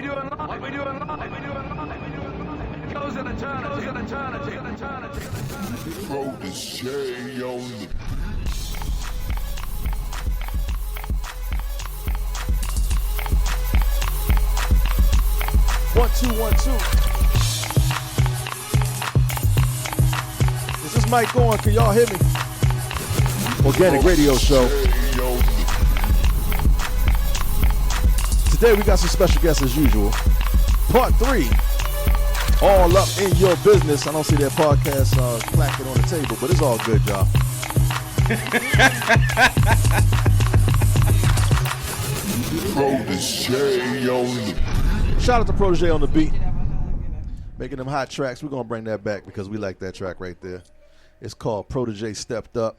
we doing live? We doing live? We doing live? Goes in eternity. Protege on the 1 2 1 2. Is this mic on? Can y'all hear me? Organic Radio Show. Today we got some special guests as usual. Part 3. All up in your business. I don't see that podcast clacking on the table, but it's all good, y'all. Protege on the Shout out to Protege on the beat. Making them hot tracks. We're going to bring that back because we like that track right there. It's called Protege Stepped Up.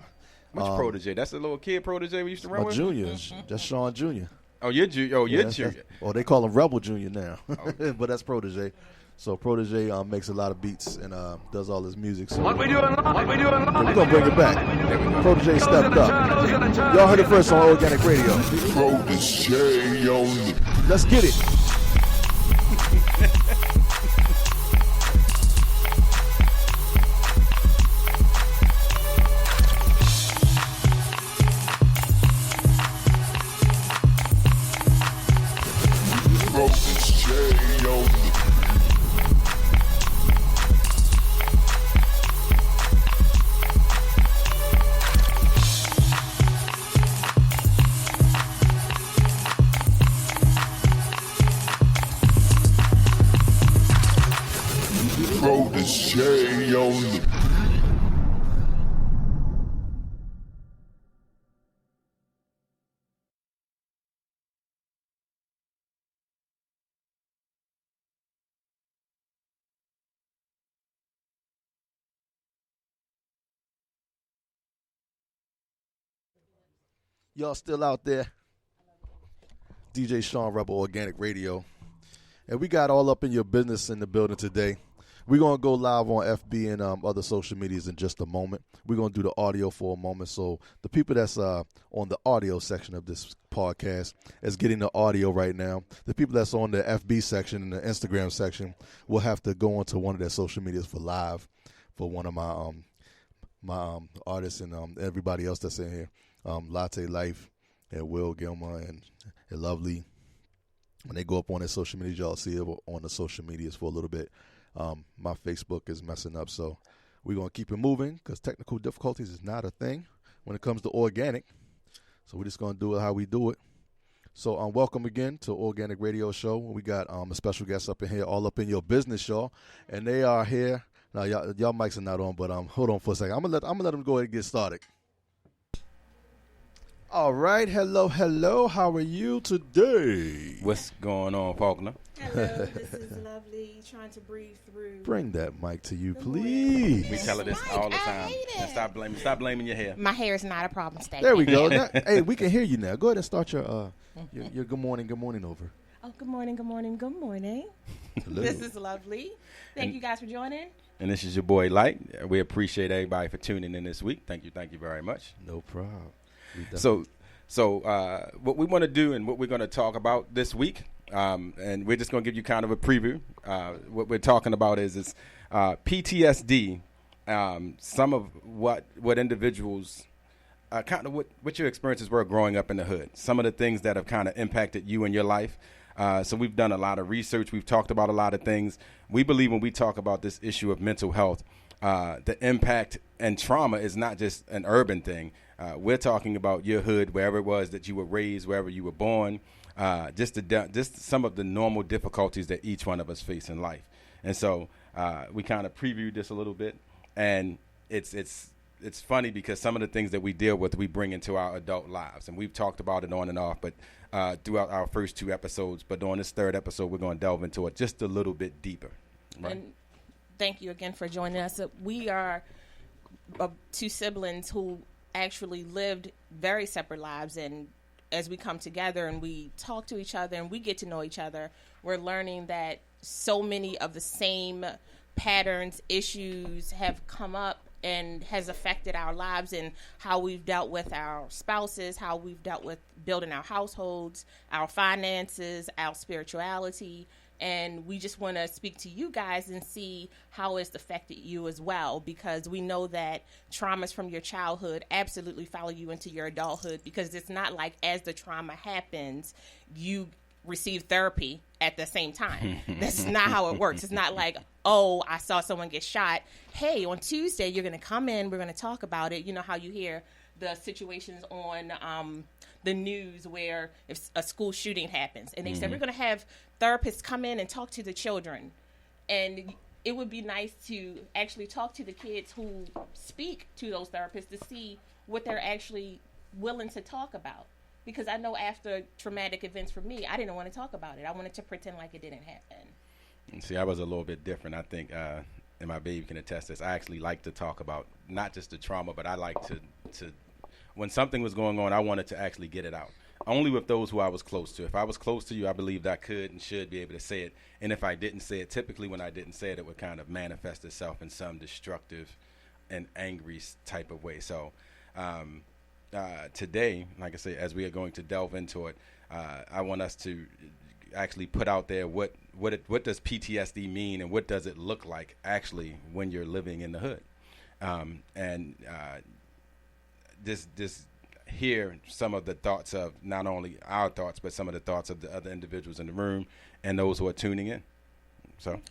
Which Protege? That's the little kid Protege we used to run with? Junior. That's Sean Jr. Oh, you're Junior. Oh, you're Junior. Oh, they call him Rebel Junior now. But that's Protege. So Protege makes a lot of beats and does all his music. So What we doing live? What we doing live? we're going to bring it back. Protege Stepped Up. Y'all heard it first on Organic Radio. Protege on the Let's get it. Protege on the Protege on the Y'all still out there? DJ Sean Rebel Organic Radio. And we got all up in your business in the building today. We're going to go live on FB and other social medias in just a moment. We're going to do the audio for a moment. So the people that's on the audio section of this podcast is getting the audio right now. The people that's on the FB section and the Instagram section will have to go onto one of their social medias for live for one of my artists and everybody else that's in here. Latte Life and Will Gilmer and Lovely. When they go up on their social media, y'all see it on the social medias for a little bit. My Facebook is messing up, so we're going to keep it moving because technical difficulties is not a thing when it comes to organic. So we're just going to do it how we do it. So welcome again to Organic Radio Show. We got a special guest up in here, all up in your business, y'all. And they are here. Now, y'all mics are not on, but hold on for a second. I'm gonna let them go ahead and get started. All right. Hello. How are you today? What's going on, Faulkner? Hello, this is Lovely, trying to breathe through. Bring that mic to you, please. We tell her this all the time. And stop blaming your hair. My hair is not a problem, State. There we go. Now, hey, we can hear you now. Go ahead and start your good morning over. Oh, good morning. Hello. This is Lovely. Thank you guys for joining. And this is your boy Light. We appreciate everybody for tuning in this week. Thank you very much. No problem. So what we want to do and what we're going to talk about this week, and we're just going to give you kind of a preview. What we're talking about is PTSD, some of what individuals, kind of what your experiences were growing up in the hood, some of the things that have kind of impacted you in your life. So we've done a lot of research. We've talked about a lot of things. We believe when we talk about this issue of mental health, the impact and trauma is not just an urban thing. We're talking about your hood, wherever it was that you were raised, wherever you were born, just some of the normal difficulties that each one of us face in life. And so we kind of previewed this a little bit, and it's funny because some of the things that we deal with, we bring into our adult lives, and we've talked about it on and off, but throughout our first 2 episodes. But on this 3rd episode, we're going to delve into it just a little bit deeper. Right? And thank you again for joining us. We are 2 siblings who actually lived very separate lives, and as we come together and we talk to each other and we get to know each other, we're learning that so many of the same patterns, issues have come up and has affected our lives and how we've dealt with our spouses, how we've dealt with building our households, our finances, our spirituality. And we just want to speak to you guys and see how it's affected you as well, because we know that traumas from your childhood absolutely follow you into your adulthood, because it's not like as the trauma happens, you receive therapy at the same time. That's not how it works. It's not like, oh, I saw someone get shot. Hey, on Tuesday, you're going to come in. We're going to talk about it. You know how you hear the situations on the news where if a school shooting happens and they said, we're going to have therapists come in and talk to the children. And it would be nice to actually talk to the kids who speak to those therapists to see what they're actually willing to talk about. Because I know after traumatic events for me, I didn't want to talk about it. I wanted to pretend like it didn't happen. See, I was a little bit different. I think, and my baby can attest this, I actually like to talk about not just the trauma, but I like to when something was going on, I wanted to actually get it out. Only with those who I was close to. If I was close to you, I believed I could and should be able to say it. And if I didn't say it, typically when I didn't say it, it would kind of manifest itself in some destructive and angry type of way. So today, like I say, as we are going to delve into it, I want us to actually put out there what does PTSD mean and what does it look like actually when you're living in the hood. Just hear some of the thoughts of not only our thoughts, but some of the thoughts of the other individuals in the room and those who are tuning in. So,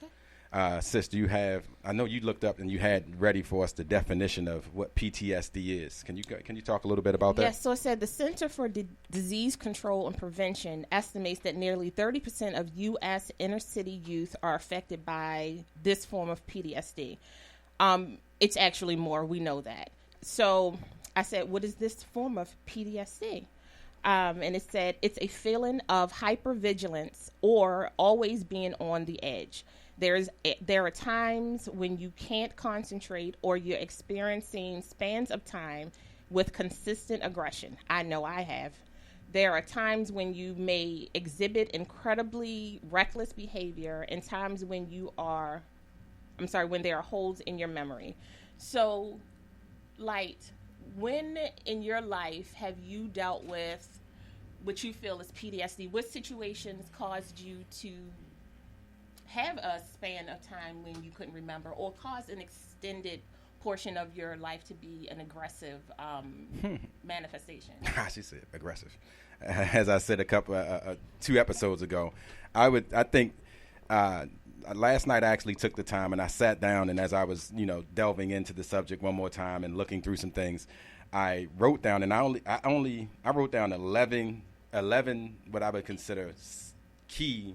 sis, do you have, I know you looked up and you had ready for us the definition of what PTSD is. Can you talk a little bit about that? Yes, so it said the Center for Disease Control and Prevention estimates that nearly 30% of U.S. inner city youth are affected by this form of PTSD. It's actually more, we know that. So I said, what is this form of PTSD? And it said it's a feeling of hypervigilance or always being on the edge. There are times when you can't concentrate or you're experiencing spans of time with consistent aggression. I know I have. There are times when you may exhibit incredibly reckless behavior and times when when there are holes in your memory. So, Light, when in your life have you dealt with what you feel is PTSD? What situations caused you to have a span of time when you couldn't remember or caused an extended portion of your life to be an aggressive manifestation? She said aggressive. As I said two episodes ago, I think last night I actually took the time and I sat down, and as I was, delving into the subject one more time and looking through some things, I wrote down, and I wrote down 11 what I would consider key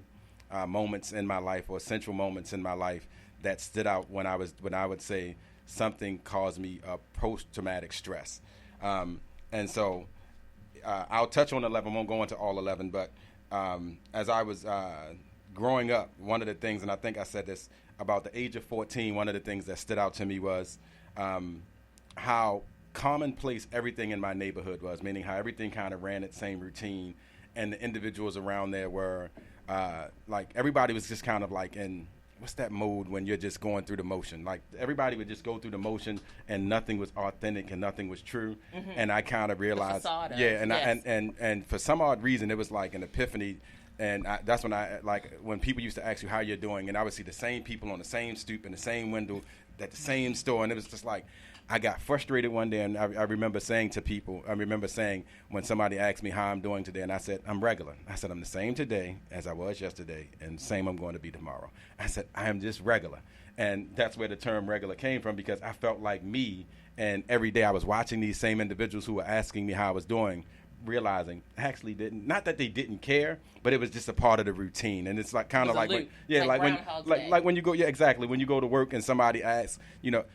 moments in my life or central moments in my life that stood out when I would say something caused me a post-traumatic stress. And so I'll touch on 11. I won't go into all 11, but as I was growing up, one of the things, and I think I said this, about the age of 14, one of the things that stood out to me was how commonplace everything in my neighborhood was, meaning how everything kind of ran its same routine, and the individuals around there were like everybody was just kind of like in, what's that mode when you're just going through the motion? Like everybody would just go through the motion and nothing was authentic and nothing was true. Mm-hmm. And I kind of realized, and for some odd reason, it was like an epiphany. And that's when when people used to ask you how you're doing, and I would see the same people on the same stoop in the same window at the same store, and it was just like, I got frustrated one day, and I remember saying to people, when somebody asked me how I'm doing today, and I said, I'm regular. I said, I'm the same today as I was yesterday, and same I'm going to be tomorrow. I said, I am just regular. And that's where the term regular came from, because I felt like me, and every day I was watching these same individuals who were asking me how I was doing, realizing I actually didn't, not that they didn't care, but it was just a part of the routine. And it's like kind of like when, when you go, exactly, when you go to work and somebody asks,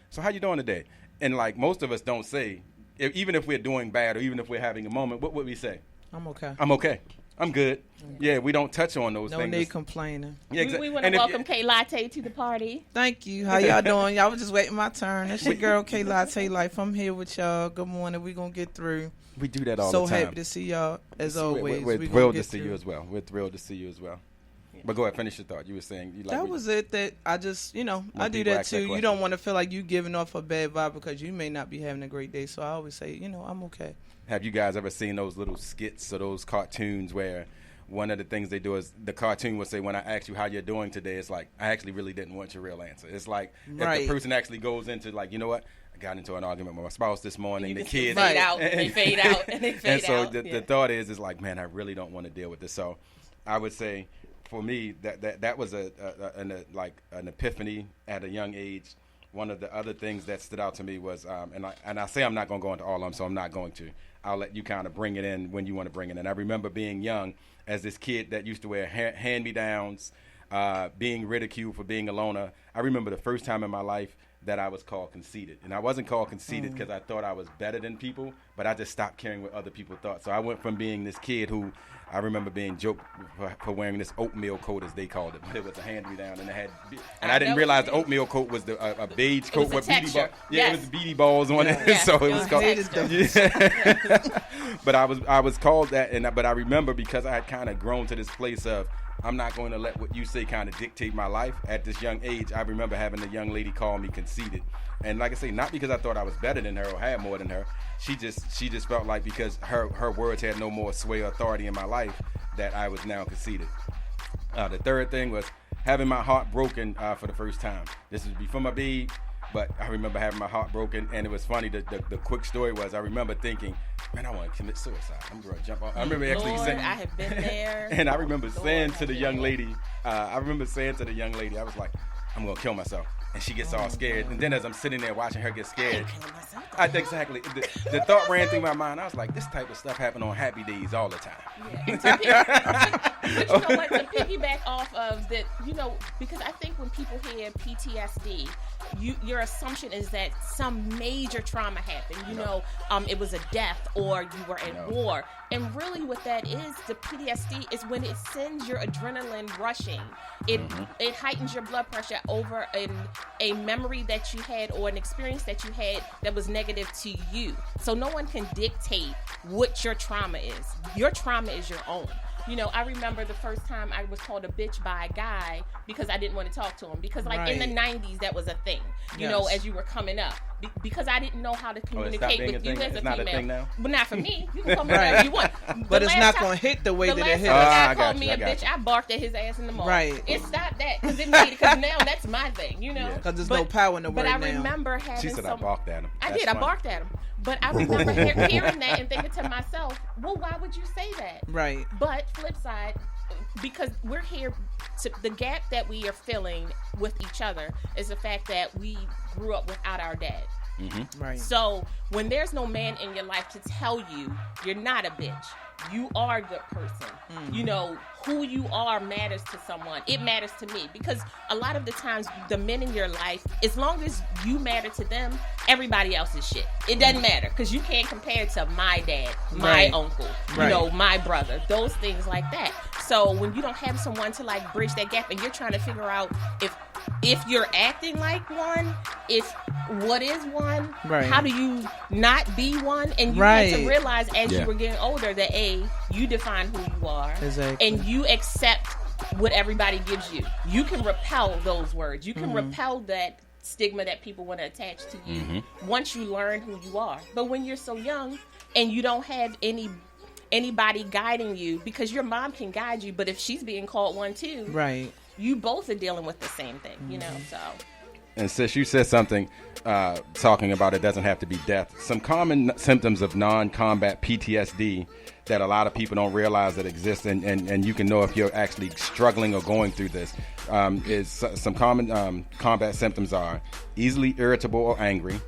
so how you doing today? And like most of us don't say, even if we're doing bad or even if we're having a moment, what would we say? I'm okay. I'm okay. I'm good. Yeah, we don't touch on those things. No need complaining. Yeah, we want to welcome K Latte to the party. Thank you. How y'all doing? Y'all was just waiting my turn. That's your girl K Latte Life. I'm here with y'all. Good morning. We're going to get through. We do that all the the time. So time. happy to see y'all as always. We're thrilled to see you as well. We're thrilled to see you as well. But go ahead, finish your thought. You were saying you like That was it. That I just, I do people that ask that too. You question. don't want to feel like you giving off a bad vibe because you may not be having a great day. So I always say, I'm okay. Have you guys ever seen those little skits or those cartoons where one of the things they do is the cartoon will say, when I ask you how you're doing today, it's like, I actually really didn't want your real answer. It's like if Right. the person actually goes into like, you know what? I got into an argument with my spouse this morning. You The just kids fade out, and they fade out, and they fade and so out. the thought is like, man, I really don't want to deal with this. So I would say for me that was an epiphany at a young age. One of the other things that stood out to me was, and I say I'm not going to go into all of them, so I'm not going to. I'll let you kind of bring it in when you want to bring it in. I remember being young as this kid that used to wear hand-me-downs, being ridiculed for being a loner. I remember the first time in my life that I was called conceited. And I wasn't called conceited because I thought I was better than people, but I just stopped caring what other people thought. So I went from being this kid who I remember being joked for wearing this oatmeal coat, as they called it. But it was a hand-me-down, and I didn't realize the oatmeal coat was a beige coat with beady balls. Yeah, it was beady balls on it. Yes. So it was called. Texture. But I was called that, but I remember because I had kind of grown to this place of I'm not going to let what you say kind of dictate my life. At this young age, I remember having a young lady call me conceited, and like I say, not because I thought I was better than her or had more than her. She just felt like because her words had no more sway or authority in my life that I was now conceited. The third thing was having my heart broken for the first time. This was before my baby. But I remember having my heart broken, and it was funny. The quick story was I remember thinking, man, I want to commit suicide. I'm going to jump off. I remember actually Lord, saying, I have been there. and I remember Lord, saying to I've the been young there. lady, I was like, I'm going to kill myself. And she gets all scared. And then as I'm sitting there watching her get scared, Killing myself. I think exactly. The thought ran through my mind. I was like, this type of stuff happened on happy days all the time. Yeah. But you know what? To piggyback off of that, because I think when people hear PTSD, your assumption is that some major trauma happened. It was a death or you were at war. And really what that is, the PTSD is when it sends your adrenaline rushing. It heightens your blood pressure over a memory that you had or an experience that you had that was negative to you. So no one can dictate what your trauma is. Your trauma is your own. I remember the first time I was called a bitch by a guy because I didn't want to talk to him. Because, in the 90s, that was a thing, as you were coming up. Because I didn't know how to communicate with you as a It's not female. a thing now? But not for me. You can call me whatever you want. But it's not going to hit the way that it hit The us. last time I a guy got called you, me I a got bitch, you. I barked at his ass in the mall. Right. It stopped that because now that's my thing, Because there's no power in the But word I now. remember having She said I barked at him. I That's did. I funny. barked at him. But I remember hearing that and thinking to myself, well, why would you say that? Right. But flip side, because we're here, the gap that we are filling with each other is the fact that we grew up without our dad. Right. So when there's no man in your life to tell you you're not a bitch, you are a good person. Who you are matters to someone. It matters to me because a lot of the times the men in your life, as long as you matter to them, everybody else is shit. It doesn't matter because you can't compare to my dad, my Right. uncle, Right. my brother, those things like that. So when you don't have someone to bridge that gap and you're trying to figure out if you're acting like one, what is one, Right. how do you not be one? And you Right. had to realize as Yeah. you were getting older that you define who you are. Exactly. And you accept what everybody gives you. You can repel those words. You can repel that stigma that people want to attach to you once you learn who you are. But when you're so young and you don't have anybody guiding you, because your mom can guide you, but if she's being called one too, Right. you both are dealing with the same thing, so. And sis, you said something talking about it doesn't have to be death. Some common symptoms of non-combat PTSD that a lot of people don't realize that exist, and you can know if you're actually struggling or going through this, is some common combat symptoms are easily irritable or angry,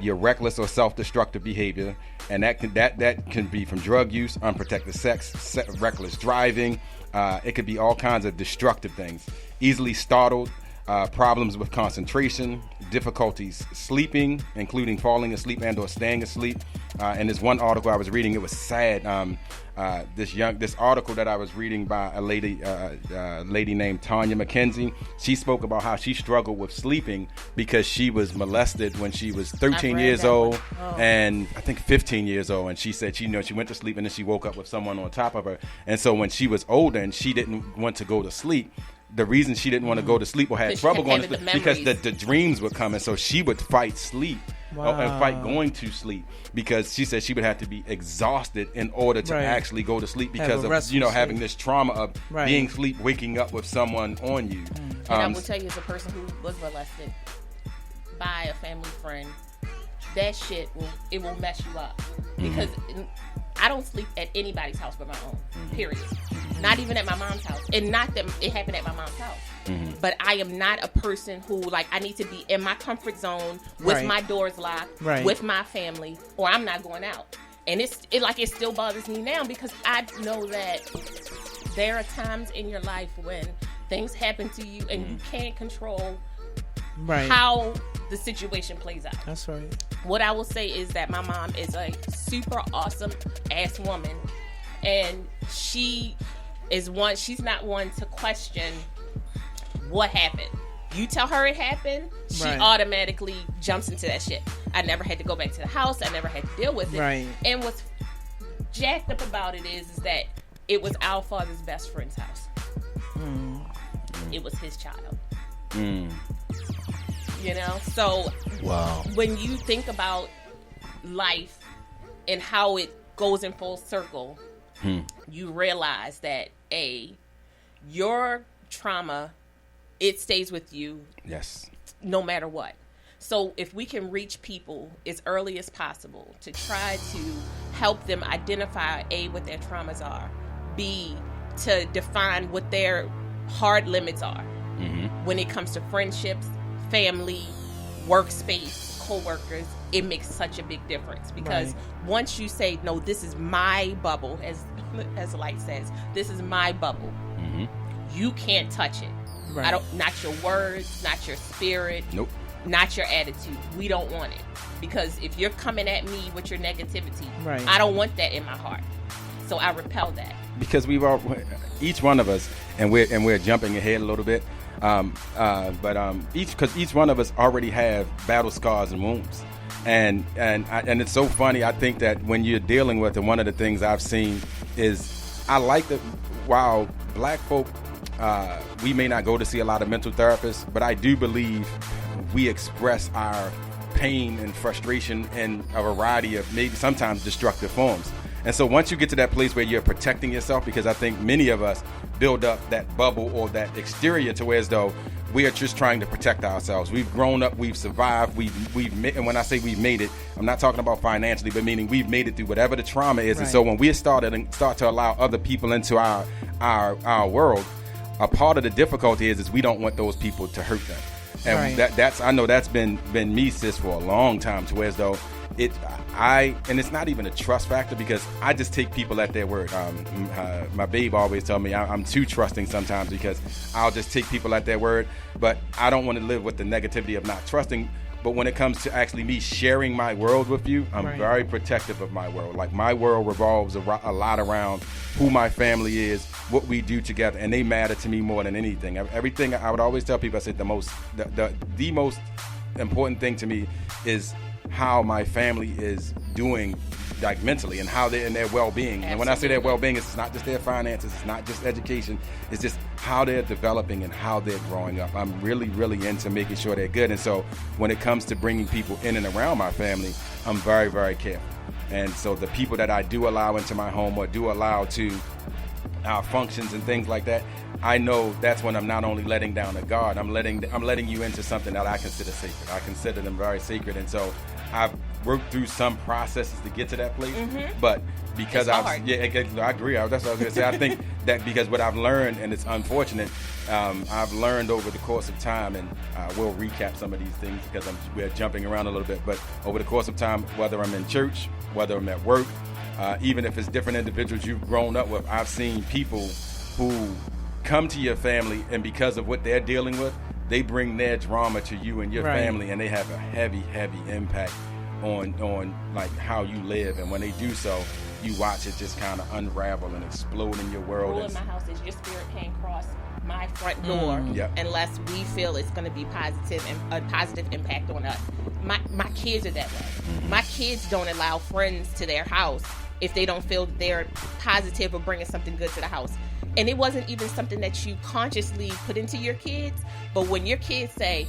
your reckless or self-destructive behavior, and that can be from drug use, unprotected sex, reckless driving. It could be all kinds of destructive things. Easily startled, problems with concentration, difficulties sleeping, including falling asleep and or staying asleep. And this one article I was reading, it was sad. This article that I was reading by a lady named Tanya McKenzie, she spoke about how she struggled with sleeping because she was molested when she was 13 years old and I think 15 years old. And she said she went to sleep and then she woke up with someone on top of her. And so when she was older and she didn't want to go to sleep, the reason she didn't want to go to sleep or had trouble going to sleep because the dreams would come, and so she would fight sleep and fight going to sleep because she said she would have to be exhausted in order to actually go to sleep because of having this trauma of being asleep, waking up with someone on you. And I will tell you, as a person who was molested by a family friend, that shit will mess you up because I don't sleep at anybody's house but my own. Period. Not even at my mom's house. And not that it happened at my mom's house. But I am not a person who, like, I need to be in my comfort zone with my doors locked, with my family, or I'm not going out. And it still bothers me now because I know that there are times in your life when things happen to you and you can't control how the situation plays out. That's right. What I will say is that my mom is a super awesome ass woman, and she's not one to question what happened. You tell her it happened, she automatically jumps into that shit. I never had to go back to the house. I never had to deal with it. Right. And what's jacked up about it is that it was our father's best friend's house. It was his child. You know? So when you think about life and how it goes in full circle, you realize that your trauma, it stays with you no matter what. So if we can reach people as early as possible to try to help them identify what their traumas are, B, to define what their hard limits are when it comes to friendships, family, workspace, co-workers, it makes such a big difference because once you say, no, this is my bubble, as Light says, this is my bubble, you can't touch it. Not your words, not your spirit, not your attitude. We don't want it because if you're coming at me with your negativity, I don't want that in my heart. So I repel that. Because each one of us, and we're jumping ahead a little bit, each one of us already have battle scars and wounds, and it's so funny. I think that when you're dealing with, and one of the things I've seen is, I like that while black folk, we may not go to see a lot of mental therapists, but I do believe we express our pain and frustration in a variety of maybe sometimes destructive forms. And so once you get to that place where you're protecting yourself, because I think many of us build up that bubble or that exterior to where as though we are just trying to protect ourselves. We've grown up, we've survived, and when I say we've made it, I'm not talking about financially, but meaning we've made it through whatever the trauma is. And so when we start to allow other people into our world, a part of the difficulty is we don't want those people to hurt them. And that's I know that's been me, sis, for a long time, to where as though and it's not even a trust factor because I just take people at their word. My babe always tell me I'm too trusting sometimes because I'll just take people at their word, but I don't want to live with the negativity of not trusting. But when it comes to actually me sharing my world with you, I'm very protective of my world. Like, my world revolves a lot around who my family is, what we do together, and they matter to me more than anything. Everything, I would always tell people, I said the most important thing to me is how my family is doing, like, mentally, and how they're in their well-being. Absolutely. And when I say their well-being, it's not just their finances, it's not just education, it's just how they're developing and how they're growing up. I'm really, really into making sure they're good. And so when it comes to bringing people in and around my family, I'm very, very careful. And so the people that I do allow into my home or do allow to our functions and things like that, I know that's when I'm not only letting down a guard, I'm letting you into something that I consider sacred. I consider them very sacred. And so I've worked through some processes to get to that place, but because I agree. That's what I was going to say. I think that because what I've learned, and it's unfortunate, I've learned over the course of time, and we'll recap some of these things because we're jumping around a little bit, but over the course of time, whether I'm in church, whether I'm at work, even if it's different individuals you've grown up with, I've seen people who come to your family, and because of what they're dealing with, they bring their drama to you and your Right. family, and they have a heavy impact on like how you live. And when they do so, you watch it just kind of unravel and explode in your world. Rule in my house is your spirit can't cross my front door Yep. unless we feel it's going to be positive and a positive impact on us. My kids are that way. My kids don't allow friends to their house if they don't feel they're positive or bringing something good to the house. And it wasn't even something that you consciously put into your kids, but when your kids say,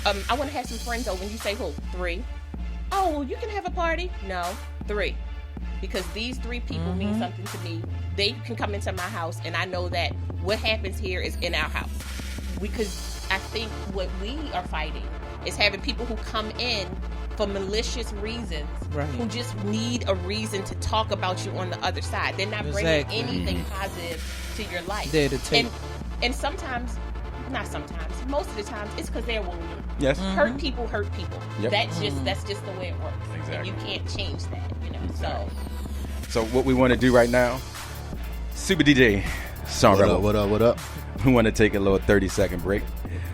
I want to have some friends over, and you say, who? 3? Oh, well, you can have a party. No, 3. Because these 3 people mean something to me. They can come into my house, and I know that what happens here is in our house. Because I think what we are fighting is having people who come in for malicious reasons, Right. who just need a reason to talk about you on the other side. They're not bringing Exactly. anything positive to your life. There to take. And sometimes, not sometimes, most of the times, it's because they're wounded. Yes. Hurt people hurt people. Yep. That's just the way it works. Exactly. And you can't change that, So what we want to do right now, Super DJ Sean Rebel. What up? We want to take a little 30-second break.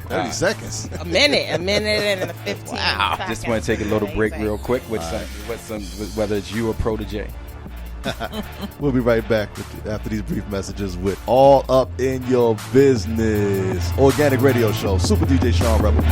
30 seconds. A minute and 15 seconds. Just want to take a little break real quick with some whether it's you or Protege. We'll be right back after these brief messages with All Up in Your Business. Organic radio show. Super DJ Sean Rebel.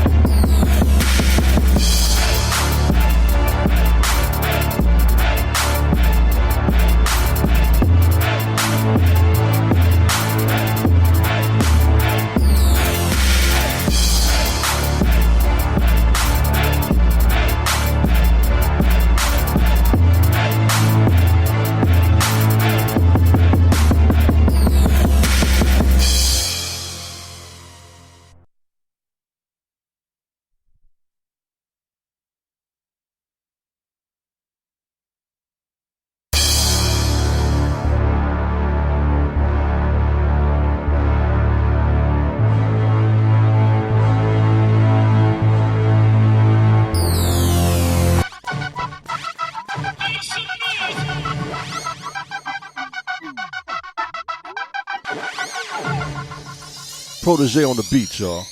Protege on the beat, y'all.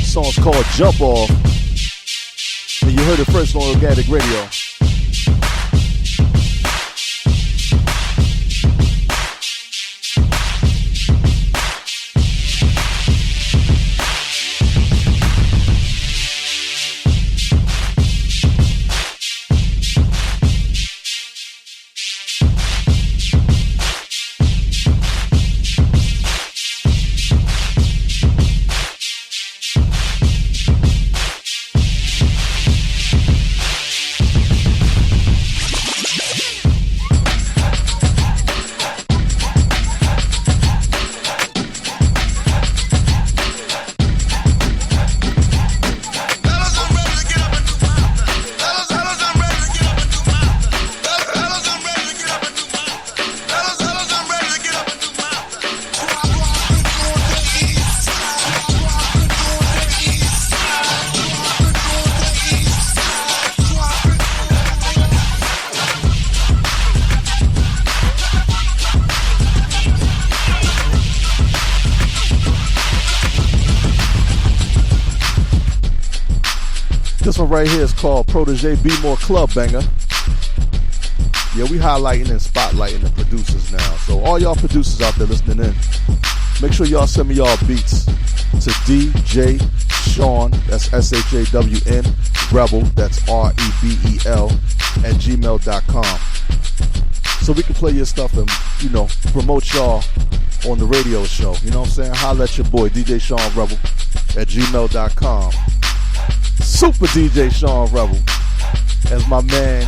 Song's called Jump Off. And you heard it first on Organic Radio. This one right here is called Protege Be More Club Banger. Yeah, we highlighting and spotlighting the producers now. So all y'all producers out there listening in, make sure y'all send me y'all beats to DJ Sean, that's SHAWN, Rebel, that's REBEL, at gmail.com. So we can play your stuff and, you know, promote y'all on the radio show. You know what I'm saying? Holla at your boy, DJ Sean Rebel, at gmail.com. Super DJ Sean Rebel, as my man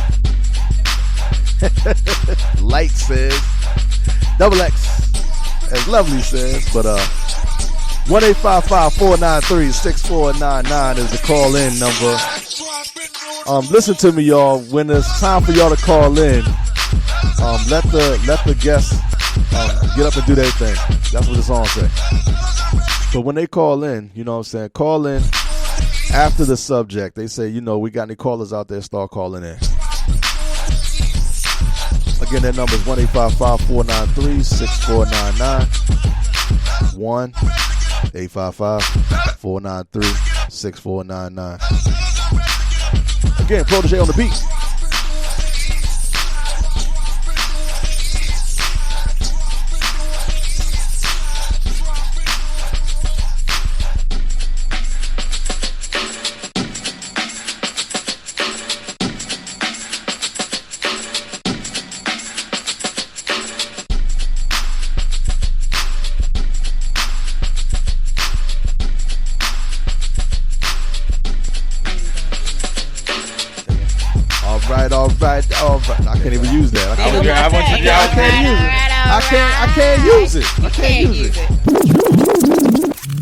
Light says, Double X, as Lovely says. But 1-855-493-6499 is the call-in number. Listen to me, y'all. When it's time for y'all to call in, let the guests get up and do their thing. That's what the song says. But when they call in, you know what I'm saying, call in after the subject. They say, you know, we got any callers out there, start calling in. Again, that number is 1-855-493-6499. 855-493-6499. Again, Protege on the beat. All right. I can't even use that. I can't use it.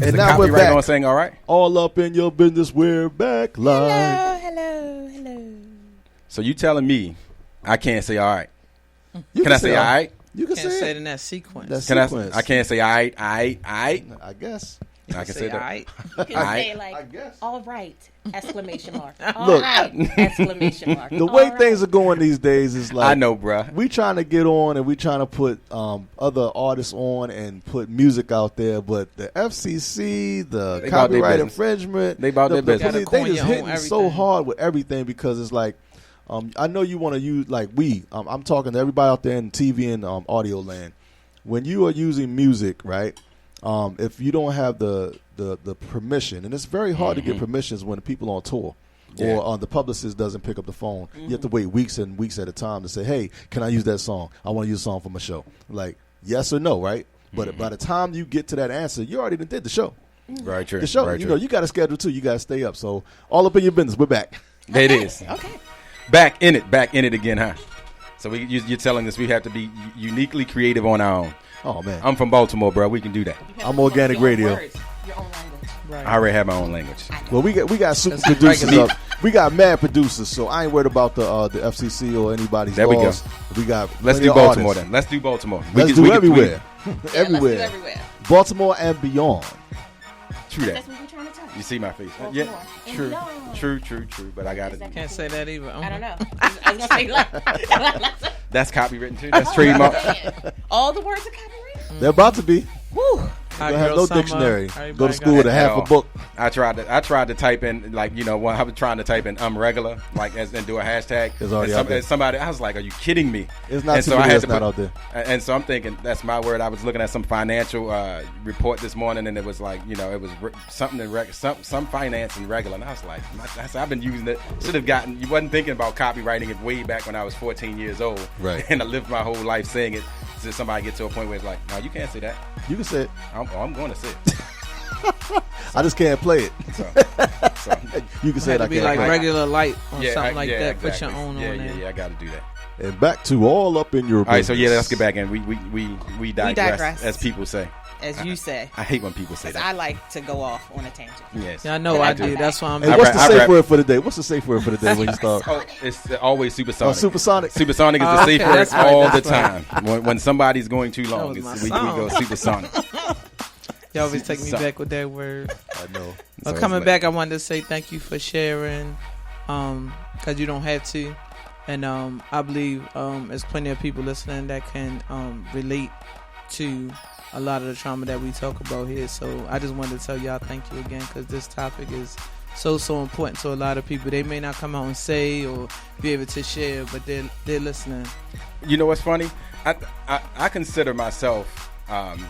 And now we're back. On saying all right. All up in your business. We're back live. Hello. So you telling me I can't say all right? You Can I say all right? You can Can't say say it it in that sequence. That Can sequence. I can't say all right. I guess. I can say that. aight. You can say I like, guess. all right, exclamation mark. Look. All right, exclamation mark. The way All things are right. going these days is like I know, bruh. we trying to get on and we trying to put other artists on and put music out there, but the FCC, the They about their copyright business. infringement, They about their business. Gotta they coin just your own hitting so everything. hard with everything because it's like I know you want to use like I'm talking to everybody out there in TV and audio land. When you are using music, right? If you don't have the permission, and it's very hard to get permissions when people on tour. Yeah. Or the publicist doesn't pick up the phone. You have to wait weeks and weeks at a time to say, hey, can I use that song? I want to use a song for my show. Like, yes or no, right? But by the time you get to that answer, you already did the show. Very true. The show, Very you true. know, you got to schedule too. You got to stay up. So all up in your business. We're back. There it is. Okay. Back in it again, huh? So you're telling us we have to be uniquely creative on our own. Oh, man. I'm from Baltimore, bro. We can do that. You have I'm to come up organic with your own radio. words, your own language. Right. I already have my own language. Well, we got super That's producers regular. up. We got mad producers, so I ain't worried about the FCC or anybody's There we go. laws. We got Let's plenty do of Baltimore artists. then. Let's do Baltimore. Let's do everywhere. Yeah, Everywhere. Let's do everywhere. Baltimore and beyond. True that. That's what we're trying to tell you. You see my face? Baltimore Yeah. and True. beyond. True. But I got it. Can't say that either. I don't know. I was gonna say like, That's copywritten too. That's trademark. all the words are copyrighted. They're about to be. Woo. Hot Don't have girl no summer. dictionary. Everybody Go to got school with a it. half At a all. book. I tried to type in like when I was trying to type in regular like and do a hashtag. It's already and out there. and somebody I was like, are you kidding me? It's not And too so I many had that's to not put- out there. And so I'm thinking that's my word. I was looking at some financial report this morning, and it was like it was something in some finance and regular, and I was like, I've been using it. Should have gotten. You wasn't thinking about copywriting it way back when I was 14 years old, Right. And I lived my whole life saying it. So somebody get to a point where it's like, no, you can't say that. You can say it. I'm going to say it. I just can't play it. So You can say it. Had I to be can't like play it. regular light or yeah, something like that. Put exactly. your own yeah, on there. Yeah, I got to do that. And back to all up in your business. All right, so yeah, let's get back in. We digress, as people say. As you say. I hate when people say Because that. I like to go off on a tangent. Yes. Yeah, I know I do. That's why I'm. Hey, I what's rap- the I safe rap- word for the day? What's the safe word for the day when you start? Oh, it's always supersonic. Supersonic. Supersonic is Oh, the safe okay, word that's right, all the that's right. time. When somebody's going too long, was my we go song. supersonic. You always take me So- back with that word. I know. But So coming it's back, I wanted to say thank you for sharing, because you don't have to, and I believe there's plenty of people listening that can relate to a lot of the trauma that we talk about here. So I just wanted to tell y'all thank you again, because this topic is so important to a lot of people. They may not come out and say or be able to share, but they're listening. You know what's funny? I consider myself, and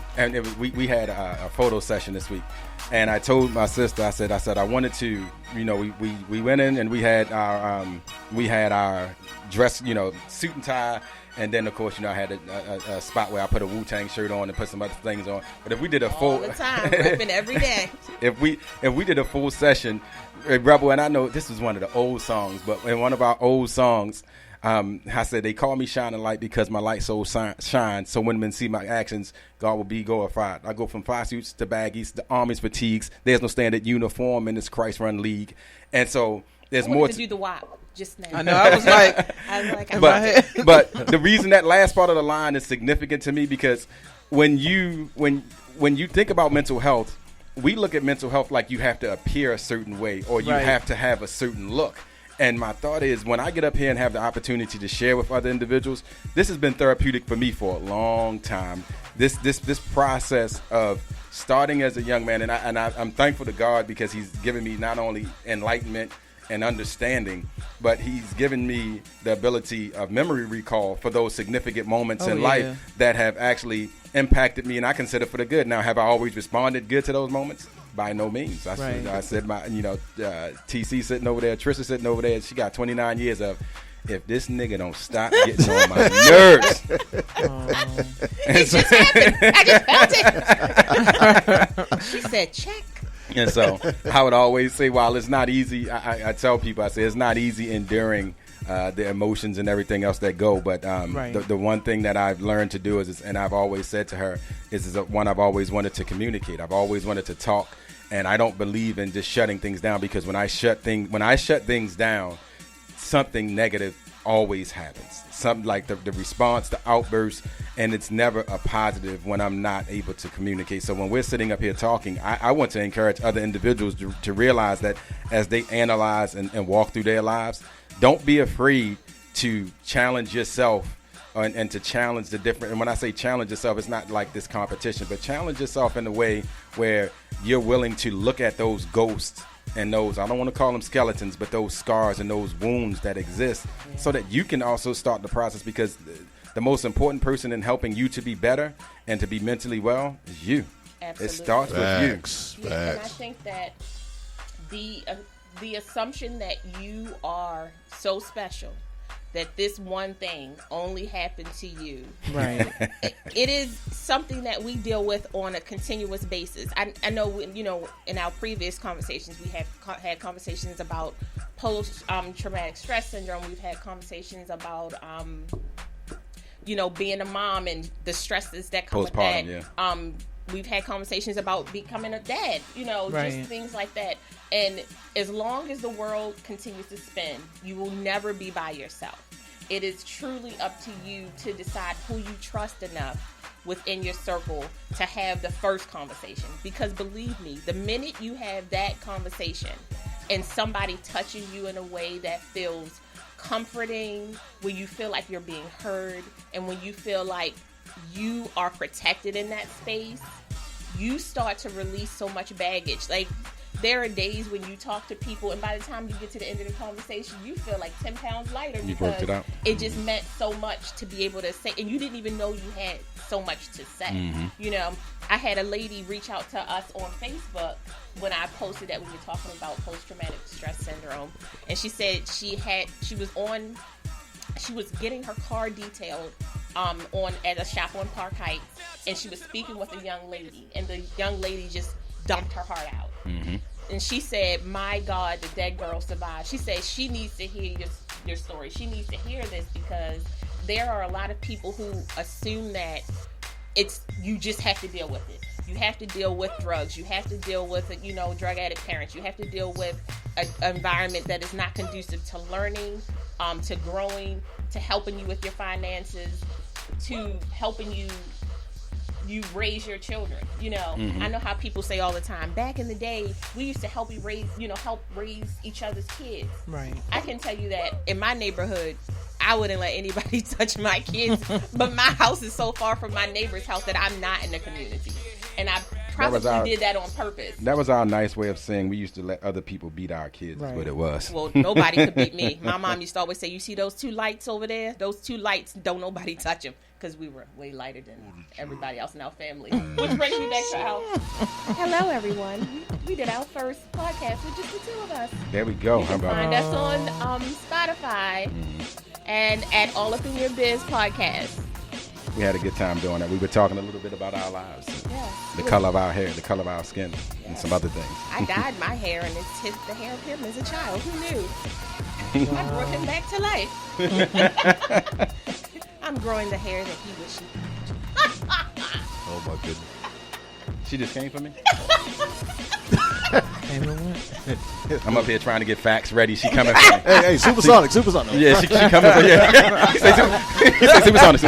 we had a photo session this week, and I told my sister, I said I wanted to, we went in and we had our dress, suit and tie, and then of course, I had a spot where I put a Wu-Tang shirt on and put some other things on. But if we did a full, All the time. Ripping every day. if we did a full session, Rebel, and I know this was one of the old songs, but in one of our old songs, I said they call me shining light because my light so shines. So when men see my actions, God will be glorified. I go from fly suits to baggies, the army's fatigues. There's no standard uniform in this Christ-run league, and so there's I more. wanted to do the WAP just now. I know. I was like, I was like, in my head. But the reason that last part of the line is significant to me because when you think about mental health, we look at mental health like you have to appear a certain way or you Right. have to have a certain look. And my thought is when I get up here and have the opportunity to share with other individuals, this has been therapeutic for me for a long time. This process of starting as a young man, and I'm thankful to God because He's given me not only enlightenment and understanding, but He's given me the ability of memory recall for those significant moments in life that have actually impacted me, and I consider for the good. Now, have I always responded good to those moments? By no means. I said my, TC sitting over there, Trisha sitting over there, she got 29 years of, if this nigga don't stop getting on my nerves. It just happened. I just felt it. She said, check. And so I would always say, while it's not easy, I tell people, I say it's not easy enduring the emotions and everything else that go. But the one thing that I've learned to do is, and I've always said to her, is one I've always wanted to communicate. I've always wanted to talk, and I don't believe in just shutting things down, because when I shut things down, something negative always happens. Something like the response, the outburst, and it's never a positive when I'm not able to communicate. So when we're sitting up here talking, I want to encourage other individuals to realize that as they analyze and walk through their lives, don't be afraid to challenge yourself and to challenge the different. And when I say challenge yourself, it's not like this competition, but challenge yourself in a way where you're willing to look at those ghosts and those, I don't want to call them skeletons, but those scars and those wounds that exist, so that you can also start the process, because the most important person in helping you to be better and to be mentally well is you. Absolutely. It starts with you. Yeah, and I think that the assumption that you are so special, that this one thing only happened to you. Right. It is something that we deal with on a continuous basis. I know, in our previous conversations, we have had conversations about post-traumatic stress syndrome. We've had conversations about, being a mom and the stresses that come with that. Yeah. We've had conversations about becoming a dad, just things like that. And as long as the world continues to spin, you will never be by yourself. It is truly up to you to decide who you trust enough within your circle to have the first conversation. Because believe me, the minute you have that conversation and somebody touches you in a way that feels comforting, where you feel like you're being heard, and when you feel like you are protected in that space, you start to release so much baggage. Like, there are days when you talk to people, and by the time you get to the end of the conversation, you feel like 10 pounds lighter, because it just meant so much to be able to say, and you didn't even know you had so much to say. Mm-hmm. I had a lady reach out to us on Facebook when I posted that we were talking about post-traumatic stress syndrome, and she said she was getting her car detailed at a shop on Park Heights, and she was speaking with a young lady, and the young lady just dumped her heart out. Mm-hmm. And she said, my God, did that girl survive? She said she needs to hear your story. She needs to hear this, because there are a lot of people who assume that you just have to deal with it. You have to deal with drugs. You have to deal with, drug addict parents. You have to deal with an environment that is not conducive to learning, to growing, to helping you with your finances, to helping you raise your children. Mm-hmm. I know how people say all the time, back in the day, we used to help raise each other's kids. Right. I can tell you that in my neighborhood, I wouldn't let anybody touch my kids, but my house is so far from my neighbor's house that I'm not in the community. And I probably did that on purpose. That was our nice way of saying we used to let other people beat our kids, is what it was. Well, nobody could beat me. My mom used to always say, you see those two lights over there? Those two lights, don't nobody touch them. Because we were way lighter than everybody else in our family. Which brings me back to hello, everyone. We did our first podcast with just the two of us. There we go. You can find us on Spotify and at All Up in Your Biz podcast. We had a good time doing that. We were talking a little bit about our lives, the color of our hair, the color of our skin, and some other things. I dyed my hair, and the hair of him as a child. Who knew? I brought him back to life. I'm growing the hair that he wished he had. Oh my goodness. She just came for me? I'm up here trying to get facts ready. She coming for me. Hey, supersonic. Yeah, she coming for me. Yeah. He say supersonic.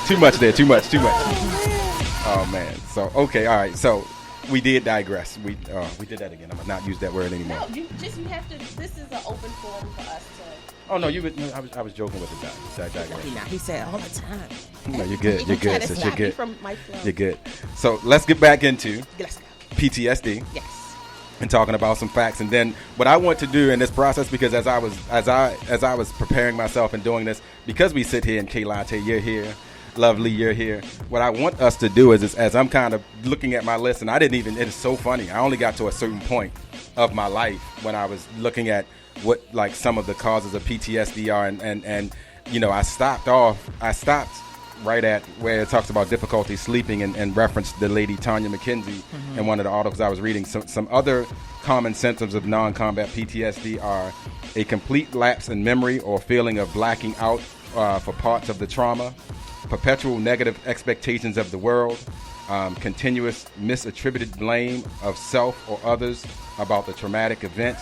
Too much there. Too much. Oh man. So okay, all right. So we did digress. We did that again. I'm gonna not use that word anymore. No, you have to. This is an open forum for us to Oh no, I was joking with that digression. He said all the time. No, you're good. You're good. Sis, you're good. From my flow. You're good. So let's get back into Let's go. PTSD. Yes. And talking about some facts, and then what I want to do in this process, because as I was preparing myself and doing this, because we sit here and Kaylante, you're here, Lovely, you're here. What I want us to do is as I'm kind of looking at my list, and it is so funny. I only got to a certain point of my life when I was looking at what like some of the causes of PTSD are, and you know, I stopped right at where it talks about difficulty sleeping and referenced the lady Tanya McKenzie in one of the articles I was reading. Some other common symptoms of non-combat PTSD are a complete lapse in memory or feeling of blacking out for parts of the trauma, perpetual negative expectations of the world, continuous misattributed blame of self or others about the traumatic event,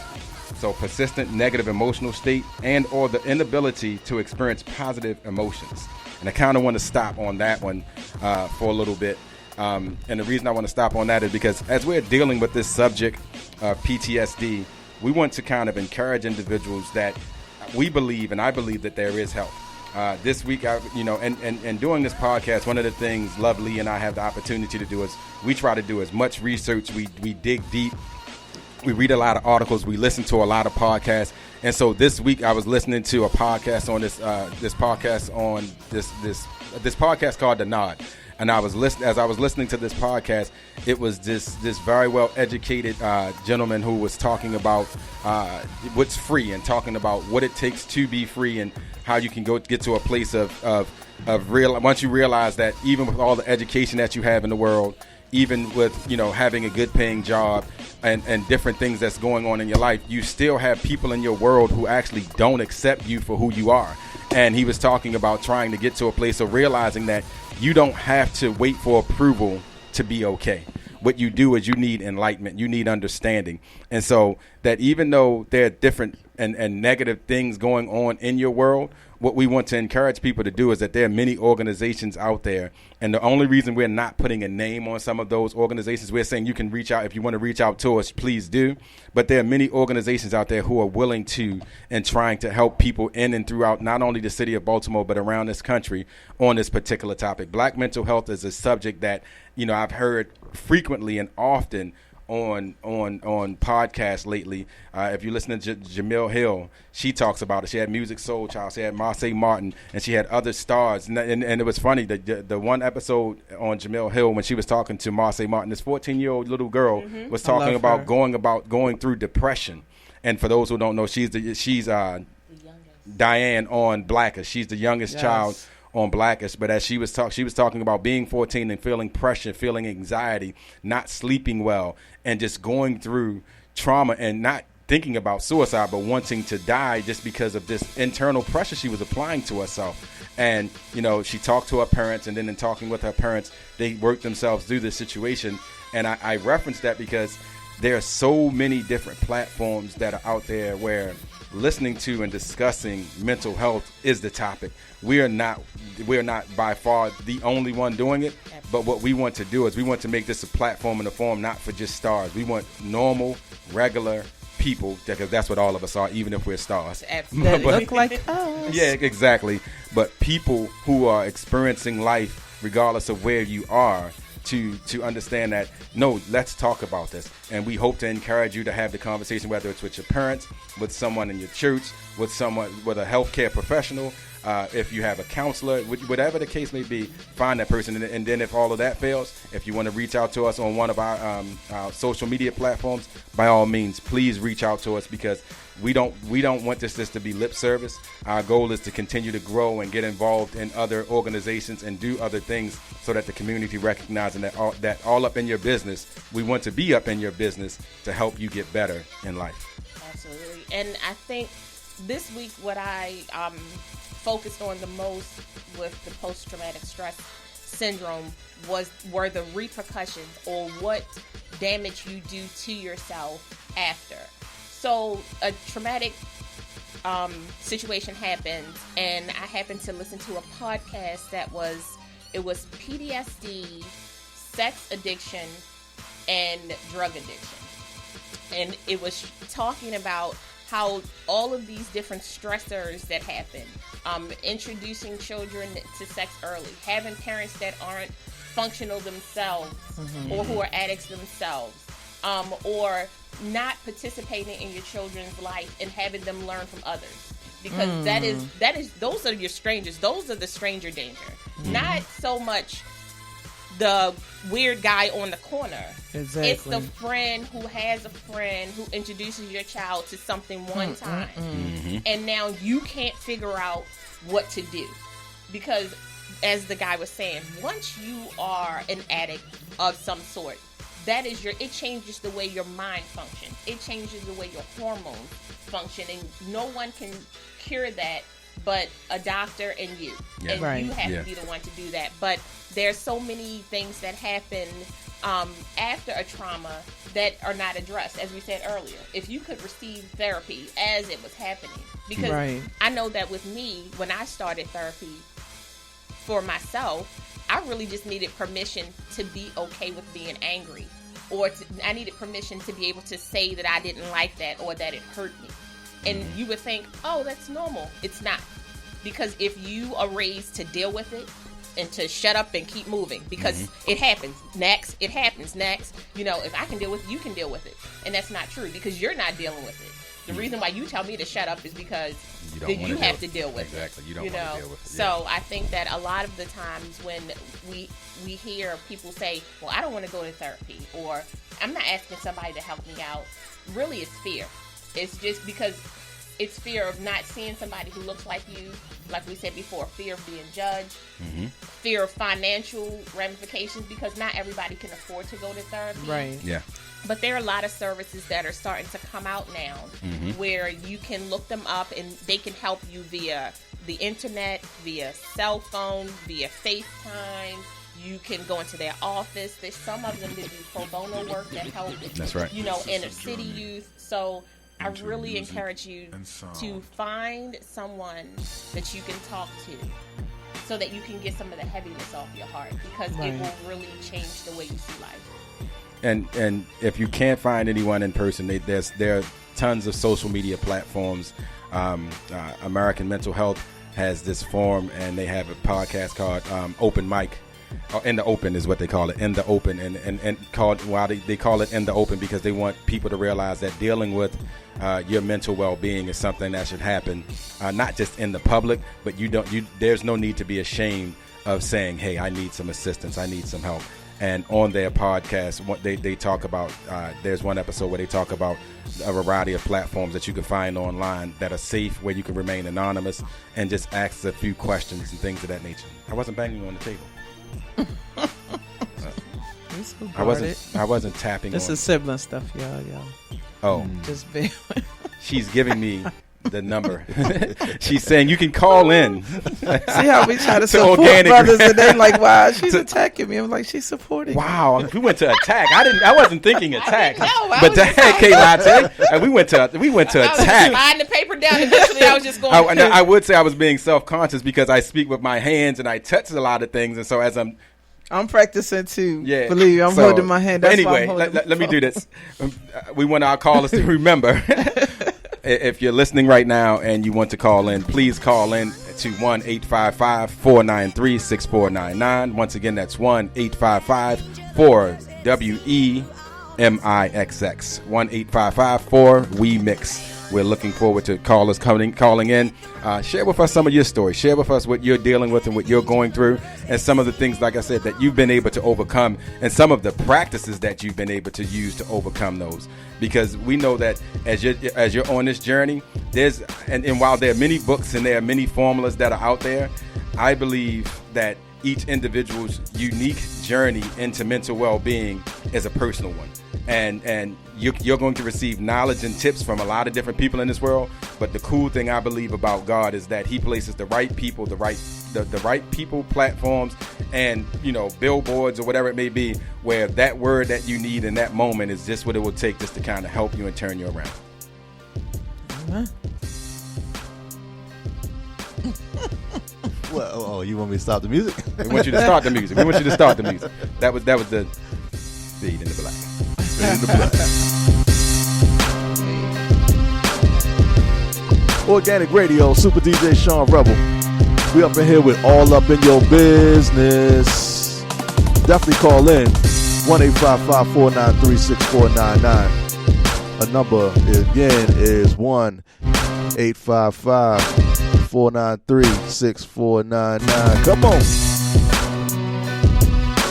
so persistent negative emotional state and or the inability to experience positive emotions. And I kind of want to stop on that one for a little bit. And the reason I want to stop on that is because as we're dealing with this subject of PTSD, we want to kind of encourage individuals that we believe, and I believe, that there is help. This week, and doing this podcast, one of the things Lovely and I have the opportunity to do is we try to do as much research. We dig deep. We read a lot of articles. We listen to a lot of podcasts. And so this week I was listening to a podcast on this podcast called The Nod. And as I was listening to this podcast, it was this very well educated gentleman who was talking about what's free and talking about what it takes to be free and how you can get to a place of real. Once you realize that even with all the education that you have in the world, even with having a good paying job and different things that's going on in your life, you still have people in your world who actually don't accept you for who you are. And he was talking about trying to get to a place of realizing that you don't have to wait for approval to be okay. What you do is you need enlightenment, you need understanding. And so that even though there are different and negative things going on in your world, what we want to encourage people to do is that there are many organizations out there. And the only reason we're not putting a name on some of those organizations, we're saying you can reach out. If you want to reach out to us, please do. But there are many organizations out there who are willing to and trying to help people in and throughout not only the city of Baltimore, but around this country on this particular topic. Black mental health is a subject that, I've heard frequently and often on podcasts lately. If you listen to Jamil Hill, she talks about it. She had Music Soul Child, she had Marseille Martin, and she had other stars. And it was funny, the one episode on Jamil Hill when she was talking to Marseille Martin, this 14-year-old little girl was talking about going through depression. And for those who don't know, she's Diane on Blackish. She's the youngest child on Blackish. But as she was talking about being 14 and feeling pressure, feeling anxiety, not sleeping well, and just going through trauma and not thinking about suicide, but wanting to die just because of this internal pressure she was applying to herself. And, she talked to her parents, and then in talking with her parents, they worked themselves through this situation. And I referenced that because there are so many different platforms that are out there where listening to and discussing mental health is the topic. We're not by far the only one doing it, but what we want to do is we want to make this a platform and a forum not for just stars. We want normal, regular people, because that's what all of us are, even if we're stars. Absolutely. That look like us. Yeah, exactly. But people who are experiencing life, regardless of where you are, to understand that, no, let's talk about this. And we hope to encourage you to have the conversation, whether it's with your parents, with someone in your church, with a healthcare professional, if you have a counselor, whatever the case may be, find that person. And then if all of that fails, if you want to reach out to us on one of our social media platforms, by all means, please reach out to us, because we don't want this to be lip service. Our goal is to continue to grow and get involved in other organizations and do other things so that the community recognizes that all up in your business, we want to be up in your business to help you get better in life. Absolutely. And I think this week what I focused on the most with the post-traumatic stress syndrome were the repercussions, or what damage you do to yourself after. So a traumatic situation happens, and I happened to listen to a podcast that was PTSD, sex addiction, and drug addiction. And it was talking about how all of these different stressors that happen, introducing children to sex early, having parents that aren't functional themselves or who are addicts themselves, or not participating in your children's life and having them learn from others. Because that is those are your strangers. Those are the stranger danger. Not so much the weird guy on the corner. Exactly. It's the friend who has a friend who introduces your child to something one time. And now you can't figure out what to do. Because, as the guy was saying, once you are an addict of some sort, it changes the way your mind functions. It changes the way your hormones function. And no one can cure that but a doctor and you. Yeah. And Right. you have to be the one to do that. But there's so many things that happen after a trauma that are not addressed, as we said earlier. If you could receive therapy as it was happening. Because Right. I know that with me, when I started therapy for myself, I really just needed permission to be okay with being angry. Or I needed permission to be able to say that I didn't like that or that it hurt me. And you would think, oh, that's normal. It's not. Because if you are raised to deal with it and to shut up and keep moving, because it happens next, it happens next. You know, if I can deal with it, you can deal with it. And that's not true because you're not dealing with it. The reason why you tell me to shut up is because you have to deal with it. Exactly. You don't want to deal with it. So I think that a lot of the times when we hear people say, well, I don't want to go to therapy, or I'm not asking somebody to help me out, really it's fear. It's just because it's fear of not seeing somebody who looks like you, like we said before, fear of being judged, fear of financial ramifications, because not everybody can afford to go to therapy. Right. Yeah. But there are a lot of services that are starting to come out now where you can look them up and they can help you via the internet, via cell phone, via FaceTime. You can go into their office. There's some of them that do pro bono work that help, That's right. you know, inner city youth. So I really encourage you to find someone that you can talk to so that you can get some of the heaviness off your heart, because it will really change the way you see life. And if you can't find anyone in person, there are tons of social media platforms. American Mental Health has this forum, and they have a podcast called Open Mic. In the Open is what they call it, in the open, and called why they call it in the open, because they want people to realize that dealing with your mental well-being is something that should happen not just in the public, but there's no need to be ashamed of saying, hey, I need some assistance, I need some help. And on their podcast, what they talk about, there's one episode where they talk about a variety of platforms that you can find online that are safe, where you can remain anonymous and just ask a few questions and things of that nature. I wasn't banging on the table. I wasn't tapping. This on is sibling stuff, y'all. Oh, Just bear with. she's giving me the number. She's saying you can call in. See how we try to support Organic. brothers, and they like, wow, she's attacking me. I'm like, she's supporting. Wow, we went to attack. I wasn't thinking attack. I But was just that K Latte, we went to I was attack. sliding the paper down. Eventually, I was just going. I would say I was being self-conscious because I speak with my hands and I touch a lot of things, and so as I'm practicing too. Yeah. Believe me, I'm So, holding my hand. That's anyway, why I'm holding let me do this. We want our callers to remember, if you're listening right now and you want to call in, please call in to 1-855-493-6499. Once again, that's 1-855-4WEMIXX. 1-855-4WE-MIX. We're looking forward to callers calling in. Share with us some of your stories. Share with us what you're dealing with and what you're going through, and some of the things, like I said, that you've been able to overcome, and some of the practices that you've been able to use to overcome those. Because we know that as you're on this journey, and while there are many books and there are many formulas that are out there, I believe that each individual's unique journey into mental well-being is a personal one. And you're going to receive knowledge and tips from a lot of different people in this world. But the cool thing I believe about God is that He places the right people, the right people, platforms, and billboards or whatever it may be, where that word that you need in that moment is just what it will take just to kind of help you and turn you around. Well, you want me to stop the music? We want you to start the music. That was the Fade in the Black. In the black. Organic Radio, Super DJ Sean Rebel. We up in here with All Up in Your Business. Definitely call in 1-855-493-6499. A number again is 1-855-493-6499. Come on.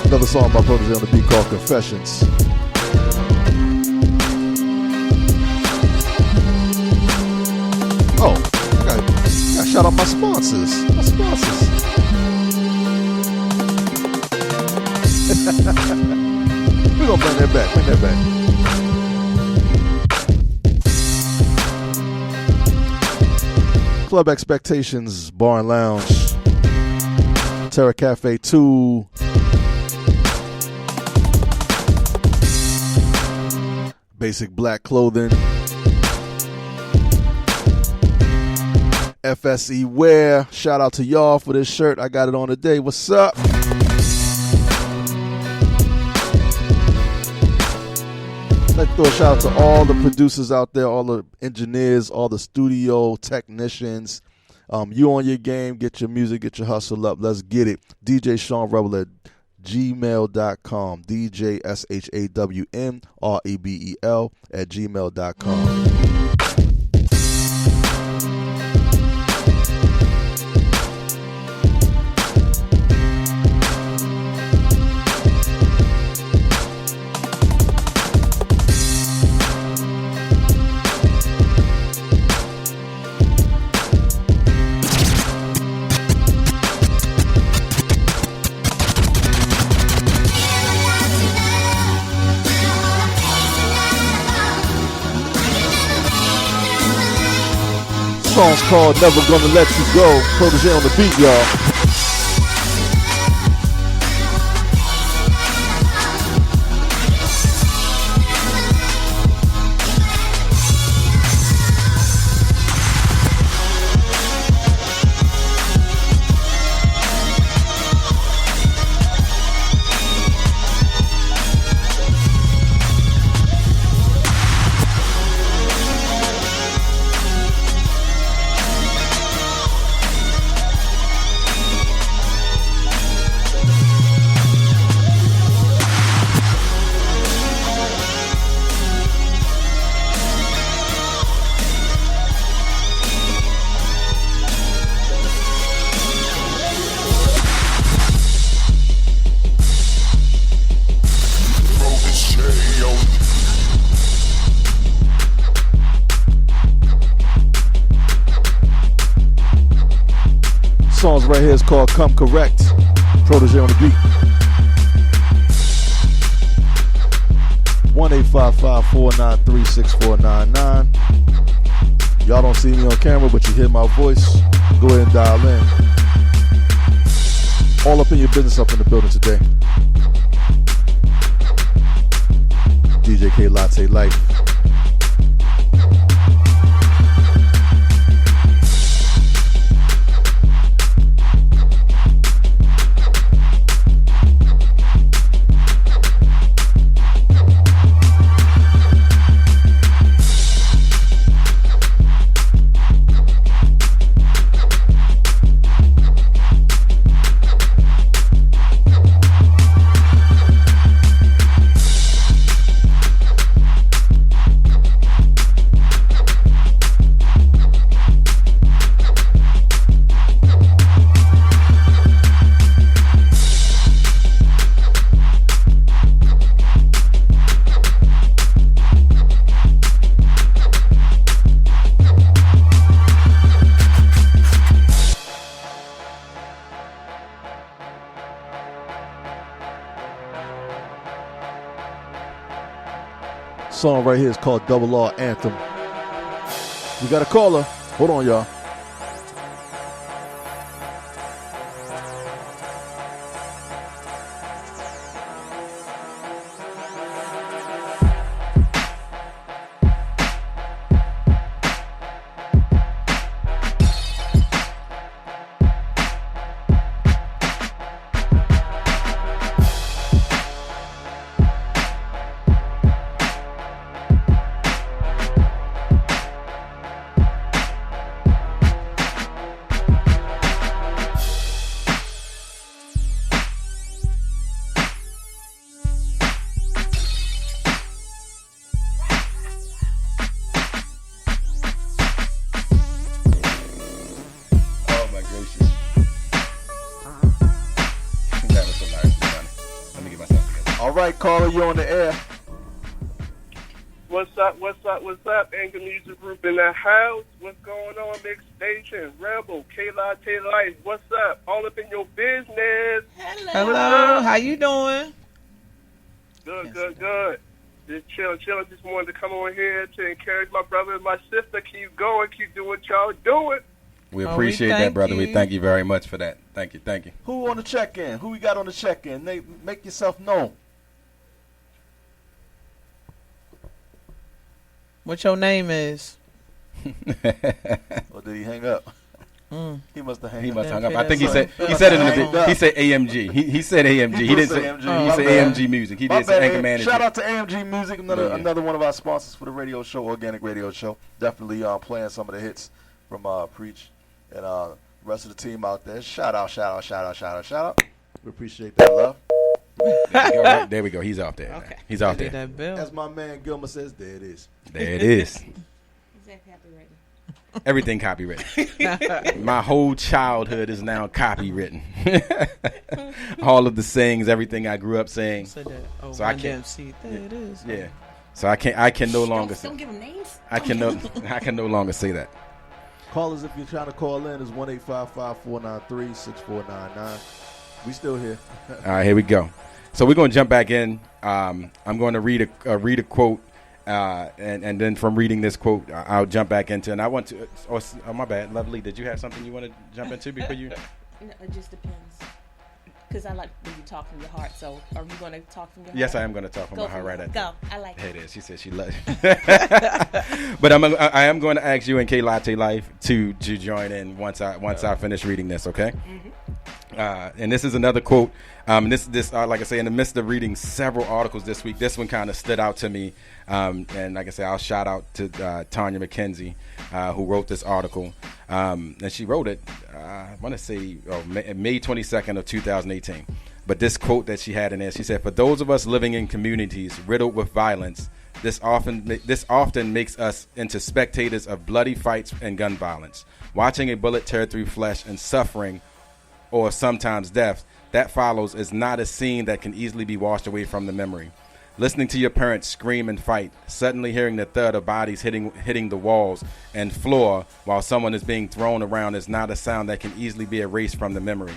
Another song by Protege on the beat called Confessions. Oh, I gotta shout out my sponsors. We're gonna bring that back. Club Expectations Bar and Lounge, Terra Cafe 2, Basic Black Clothing, FSE Wear. Shout out to y'all for this shirt. I got it on today. What's up? Let's throw a shout out to all the producers out there, all the engineers, all the studio technicians. You on your game, get your music, get your hustle up. Let's get it. DJ Sean Rebel at gmail.com. DJ SHAWNREBEL at gmail.com. Song's called Never Gonna Let You Go. Protege on the beat, y'all. Songs right here is called Come Correct. Protege on the beat. 1-855-493-6499. Y'all don't see me on camera, but you hear my voice. Go ahead and dial in. All up in your business up in the building today. DJ K Latte Life. Song right here is called Double R Anthem. We got a caller. Hold on, y'all. Let me get myself together. All right, caller, you on the air. What's up? Anger Music Group in the house. What's going on? Mixxstation, Rebel, K-Latte Life. What's up? All up in your business. Hello, how you doing? Good. Just chilling. Just wanted to come on here to encourage my brother and my sister. Keep going. Keep doing what y'all doing. We appreciate that, brother. We thank you very much for that. Thank you. Who on the check-in? Who we got on the check-in? Make yourself known. What your name is? Or did he hang up? He must have hung up. I think he said it in the video. He said AMG. He said AMG. He didn't say AMG. He said AMG Music. He did say Anchor Manager. Shout out to AMG Music, another one of our sponsors for the radio show, Organic Radio Show. Definitely playing some of the hits from Preach and the rest of the team out there. Shout out. We appreciate that love. There we go. He's out there. Okay. He's out there. That bell. As my man Gilmer says, there it is. There it is. Is that copyrighted? Everything copywritten. My whole childhood is now copywritten. All of the sayings, everything I grew up saying. So I can't. There it is. Yeah. So I can no longer. Don't give them names. I can no longer say that. Callers, if you're trying to call in, is 1-855-493-6499. We still here. All right, here we go. So we're going to jump back in. I'm going to read a quote, and then from reading this quote, I'll jump back into. And I want to. Oh, my bad, Lovely. Did you have something you want to jump into before you? No, it just depends. Because I like when you talk from your heart. So are you going to talk from your heart? Yes, I am going to talk from my heart right at Go. I like it. it. It is. She said she loves it. But I am going to ask you and K-Latte Life to join in once I finish reading this. Okay. Mm-hmm. And this is another quote. This like I say, in the midst of reading several articles this week, this one kind of stood out to me. And like I say, I'll shout out to Tanya McKenzie, who wrote this article. And she wrote it, I want to say May 22nd of 2018. But this quote that she had in there, she said, "For those of us living in communities riddled with violence, this often makes us into spectators of bloody fights and gun violence. Watching a bullet tear through flesh and suffering, or sometimes death, that follows is not a scene that can easily be washed away from the memory. Listening to your parents scream and fight, suddenly hearing the thud of bodies hitting the walls and floor while someone is being thrown around is not a sound that can easily be erased from the memory.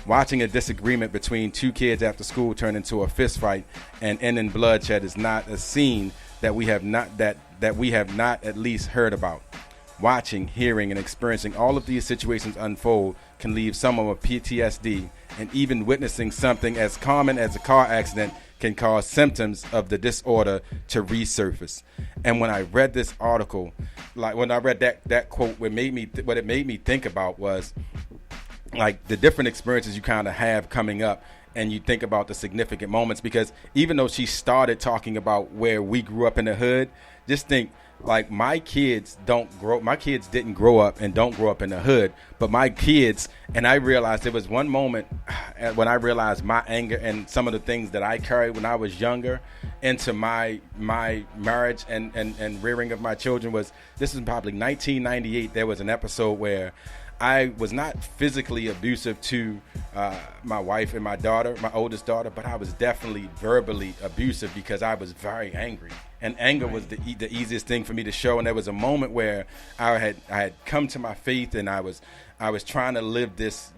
Watching a disagreement between two kids after school turn into a fist fight and end in bloodshed is not a scene that we have not at least heard about. Watching, hearing, and experiencing all of these situations unfold can leave someone with PTSD, and even witnessing something as common as a car accident can cause symptoms of the disorder to resurface." And when I read this article, like when I read that quote, what it made me think about was like the different experiences you kind of have coming up, and you think about the significant moments, because even though she started talking about where we grew up in the hood, just think, like, my kids didn't grow up and don't grow up in the hood, but my kids, and I realized there was one moment when I realized my anger and some of the things that I carried when I was younger into my marriage and rearing of my children this is probably 1998. There was an episode where I was not physically abusive to my wife and my daughter, my oldest daughter, but I was definitely verbally abusive because I was very angry. And anger was the easiest thing for me to show. And there was a moment where I had come to my faith, and I was trying to live this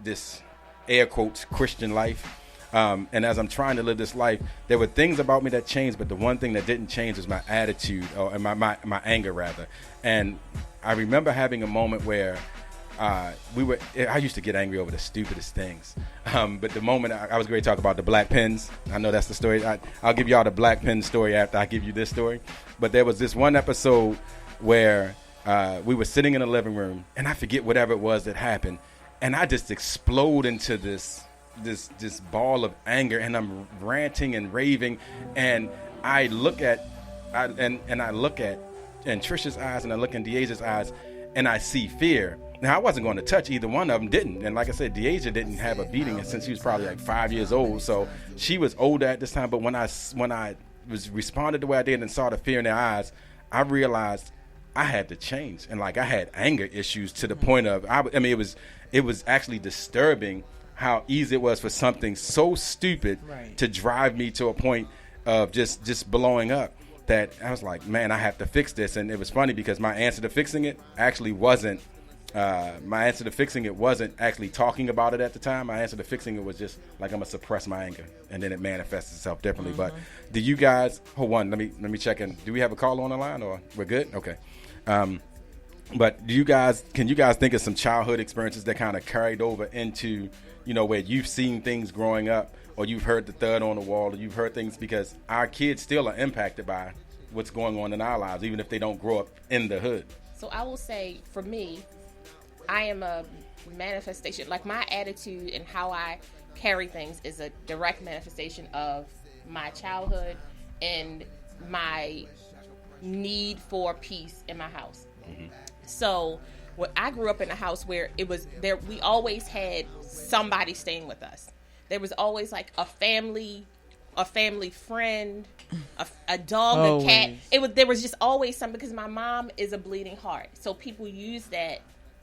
air quotes Christian life. And as I'm trying to live this life, there were things about me that changed, but the one thing that didn't change was my attitude, or my anger rather. And I remember having a moment where I used to get angry over the stupidest things. But the moment I was going to talk about the black pens, I know that's the story. I'll give y'all the black pen story after I give you this story. But there was this one episode where we were sitting in the living room, and I forget whatever it was that happened, and I just explode into this ball of anger, and I'm ranting and raving, and I look at Trisha's eyes, and I look in Deaja's eyes, and I see fear. Now, I wasn't going to touch either one of them, didn't. And like I said, Deaja didn't have a beating since she was probably like 5 years old. So she was older at this time. But when I was responded the way I did and saw the fear in their eyes, I realized I had to change. And like I had anger issues to the point of, it was actually disturbing how easy it was for something so stupid Right. to drive me to a point of just blowing up, that I was like, man, I have to fix this. And it was funny because my answer to fixing it actually wasn't actually talking about it at the time. My answer to fixing it was just like, I'm gonna suppress my anger, and then it manifests itself differently. But do you guys, hold on, let me check in. Do we have a call on the line, or we're good? Okay. But can you guys think of some childhood experiences that kind of carried over into, where you've seen things growing up, or you've heard the thud on the wall, or you've heard things, because our kids still are impacted by what's going on in our lives, even if they don't grow up in the hood. So I will say, for me, I am a manifestation. Like, my attitude and how I carry things is a direct manifestation of my childhood and my need for peace in my house. Mm-hmm. So I grew up in a house where it was there. We always had somebody staying with us. There was always like a family friend, a dog, Always. a cat. There was just always something, because my mom is a bleeding heart. So people use that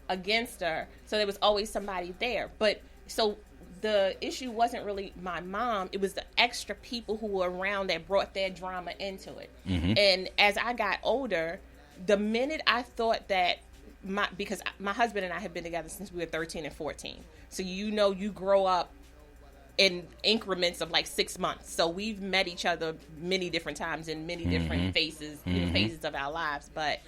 against her. So there was always somebody there. But so the issue wasn't really my mom. It was the extra people who were around that brought their drama into it. Mm-hmm. And as I got older, the minute I thought that because my husband and I have been together since we were 13 and 14. So you grow up in increments of like 6 months. So we've met each other many different times in many different phases of our lives. But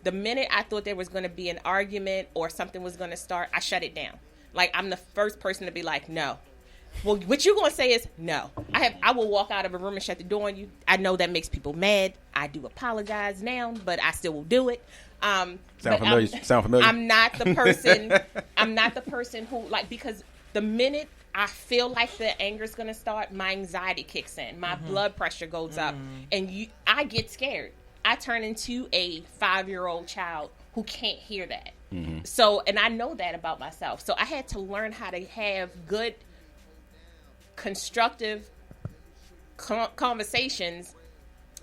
the minute I thought there was going to be an argument or something was going to start, I shut it down. Like, I'm the first person to be like, no. Well, what you're going to say is no. I will walk out of a room and shut the door on you. I know that makes people mad. I do apologize now, but I still will do it. Sound familiar? I'm not the person. I'm not the person who, like, because the minute I feel like the anger is going to start, my anxiety kicks in. My blood pressure goes up, and I get scared. I turn into a 5-year-old child who can't hear that. Mm-hmm. So, and I know that about myself. So I had to learn how to have good, constructive conversations,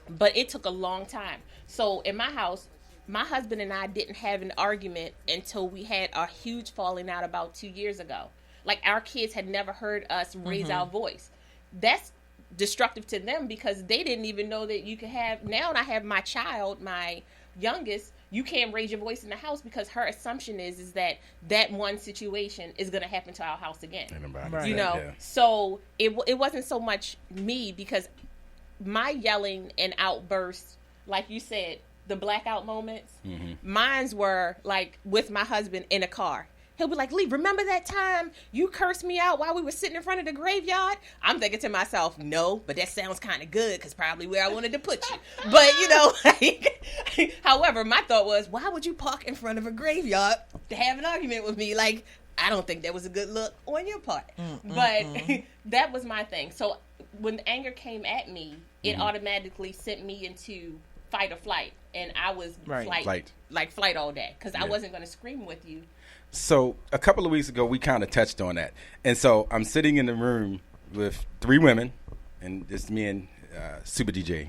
but it took a long time. So in my house, my husband and I didn't have an argument until we had a huge falling out about 2 years ago. Like, our kids had never heard us raise our voice. That's destructive to them, because they didn't even know that you could have. Now I have my child, my youngest, you can't raise your voice in the house, because her assumption is that one situation is going to happen to our house again. Right. So it wasn't so much me, because my yelling and outbursts, like you said, the blackout moments, mines were like with my husband in a car. He'll be like, Lee, remember that time you cursed me out while we were sitting in front of the graveyard? I'm thinking to myself, no, but that sounds kind of good, because probably where I wanted to put you. But, however, my thought was, why would you park in front of a graveyard to have an argument with me? Like, I don't think that was a good look on your part. But that was my thing. So when the anger came at me, it automatically sent me into fight or flight. And I was flight all day, because I wasn't going to scream with you. So a couple of weeks ago, we kind of touched on that. And so I'm sitting in the room with 3 women, and it's me and Super DJ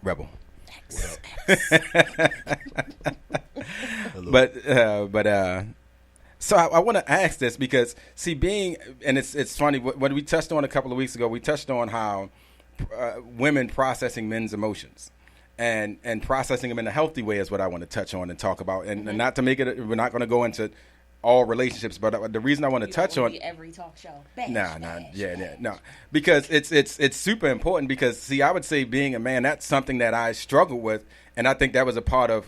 Rebel. So I want to ask this, because it's funny, what we touched on a couple of weeks ago, we touched on how women processing men's emotions. And processing them in a healthy way is what I want to touch on and talk about. And not to make it, we're not going to go into all relationships, but the reason I want to touch on every talk show. No, because it's super important, because see, I would say being a man, that's something that I struggled with, and I think that was a part of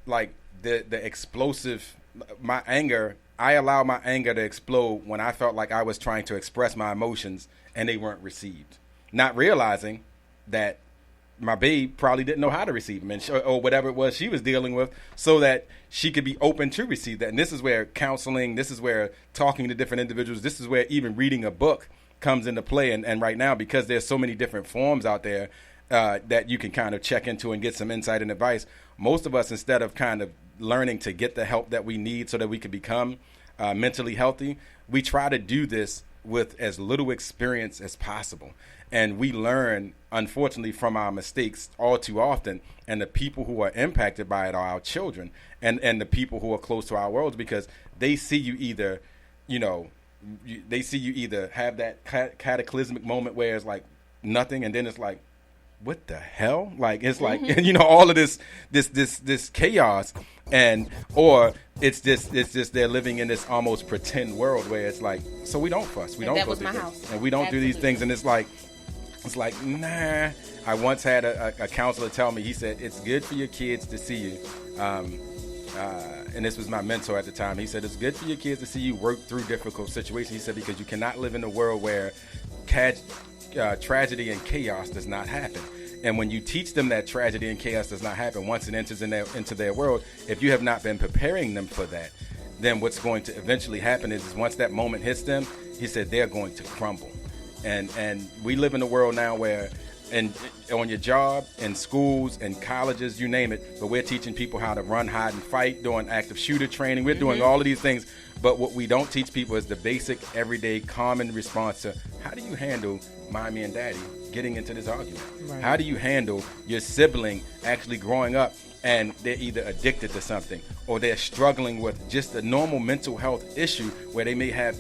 like the explosive, my anger. I allowed my anger to explode when I felt like I was trying to express my emotions and they weren't received, not realizing that my babe probably didn't know how to receive them, or whatever it was she was dealing with, so that she could be open to receive that. And this is where counseling, this is where talking to different individuals, this is where even reading a book comes into play. And right now, because there's so many different forms out there that you can kind of check into and get some insight and advice, most of us, instead of kind of learning to get the help that we need so that we can become mentally healthy, we try to do this with as little experience as possible. And we learn, unfortunately, from our mistakes all too often. And the people who are impacted by it are our children and the people who are close to our worlds, because they see you either, they see you either have that cataclysmic moment where it's like nothing, and then it's like, what the hell? Like it's like all of this chaos, and or it's just they're living in this almost pretend world where it's like, so we don't fuss, we don't go through things, and we don't do these things, and it's like nah. I once had a counselor tell me, he said, it's good for your kids to see you. And this was my mentor at the time. He said, it's good for your kids to see you work through difficult situations. He said, because you cannot live in a world where tragedy and chaos does not happen. And when you teach them that tragedy and chaos does not happen, once it enters into their world, if you have not been preparing them for that, then what's going to eventually happen is once that moment hits them, he said, they're going to crumble. And we live in a world now where, and on your job, in schools, in colleges, you name it, but we're teaching people how to run, hide, and fight, doing active shooter training. We're doing all of these things, but what we don't teach people is the basic, everyday, common response to how do you handle mommy and daddy getting into this argument? Right. How do you handle your sibling actually growing up and they're either addicted to something or they're struggling with just a normal mental health issue where they may have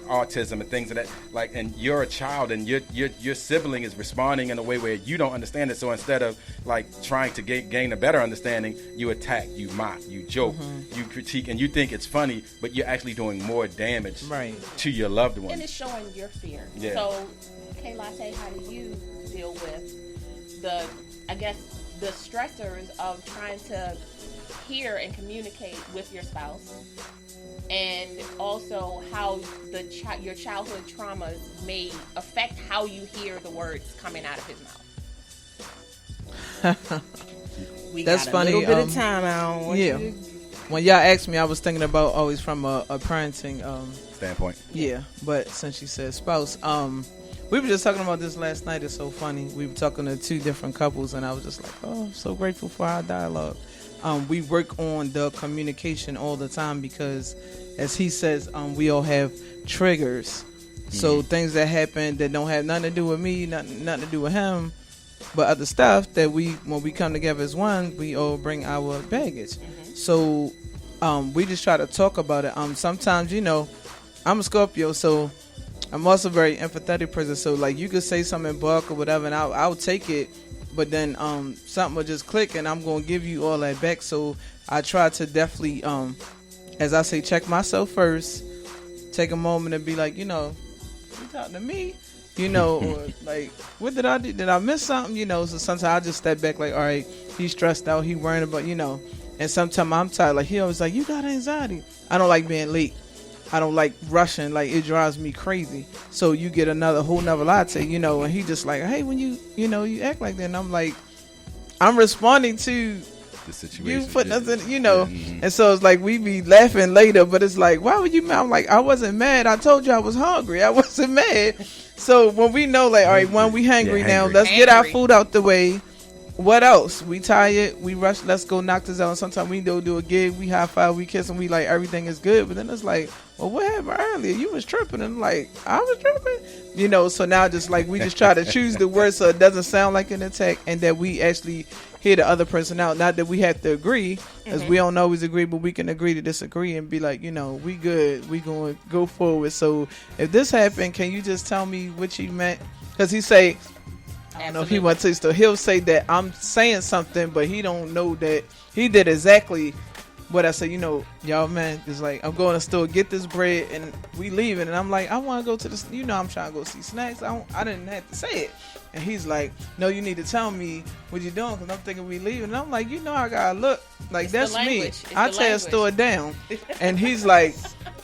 autism and things of that, like, and you're a child and your sibling is responding in a way where you don't understand it. So instead of like trying to gain a better understanding, you attack, you mock, you joke, you critique, and you think it's funny, but you're actually doing more damage to your loved one. And it's showing your fear. Yeah. So, K Latte, how do you deal with the stressors of trying to hear and communicate with your spouse, and also how your childhood traumas may affect how you hear the words coming out of his mouth? That's got funny. A little bit of time out. When y'all asked me, I was thinking about always from a parenting standpoint. Yeah, but since you said spouse, we were just talking about this last night. It's so funny. We were talking to two different couples, and I was just like, oh, I'm so grateful for our dialogue. We work on the communication all the time because, as he says, we all have triggers. So things that happen that don't have nothing to do with me, nothing to do with him, but other stuff that when we come together as one, we all bring our baggage. So we just try to talk about it. Sometimes, I'm a Scorpio, so I'm also a very empathetic person, so like you could say something in bulk or whatever, and I'll take it, but then something will just click, and I'm gonna give you all that back. So I try to definitely, as I say, check myself first, take a moment and be like, you talking to me, or like, what did I do? Did I miss something? So sometimes I just step back, like, all right, he's stressed out, he worrying about, and sometimes I'm tired. Like he always like, you got anxiety. I don't like being late. I don't like rushing, like it drives me crazy. So you get whole nother latte, and he just like, hey, when you act like that, and I'm like, I'm responding to the situation. You put nothing, and so it's like we be laughing later, but it's like, why would you mad? I'm like, I wasn't mad. I told you I was hungry. I wasn't mad. So when we know, like, all right, when we hungry now, let's get our food out the way. What else? We tired, we rush, let's go knock this out. And sometimes we do a gig, we high five, we kiss, and we like everything is good. But then it's like, well, what happened earlier? You was tripping. And I'm like, I was tripping? So now just like we just try to choose the words so it doesn't sound like an attack, and that we actually hear the other person out. Not that we have to agree, because we don't always agree, but we can agree to disagree and be like, we good, we going to go forward. So if this happened, can you just tell me what you meant? Because he say, I don't know if he wants to, so he'll say that I'm saying something, but he don't know that he did exactly what I said. Y'all, man, it's like, I'm going to the store, get this bread, and we leaving, and I'm like, I want to go to the, I'm trying to go see snacks. I didn't have to say it. And he's like, no, you need to tell me what you're doing, because I'm thinking we leaving. And I'm like, I gotta look like that's me. I tear a store down. And he's like,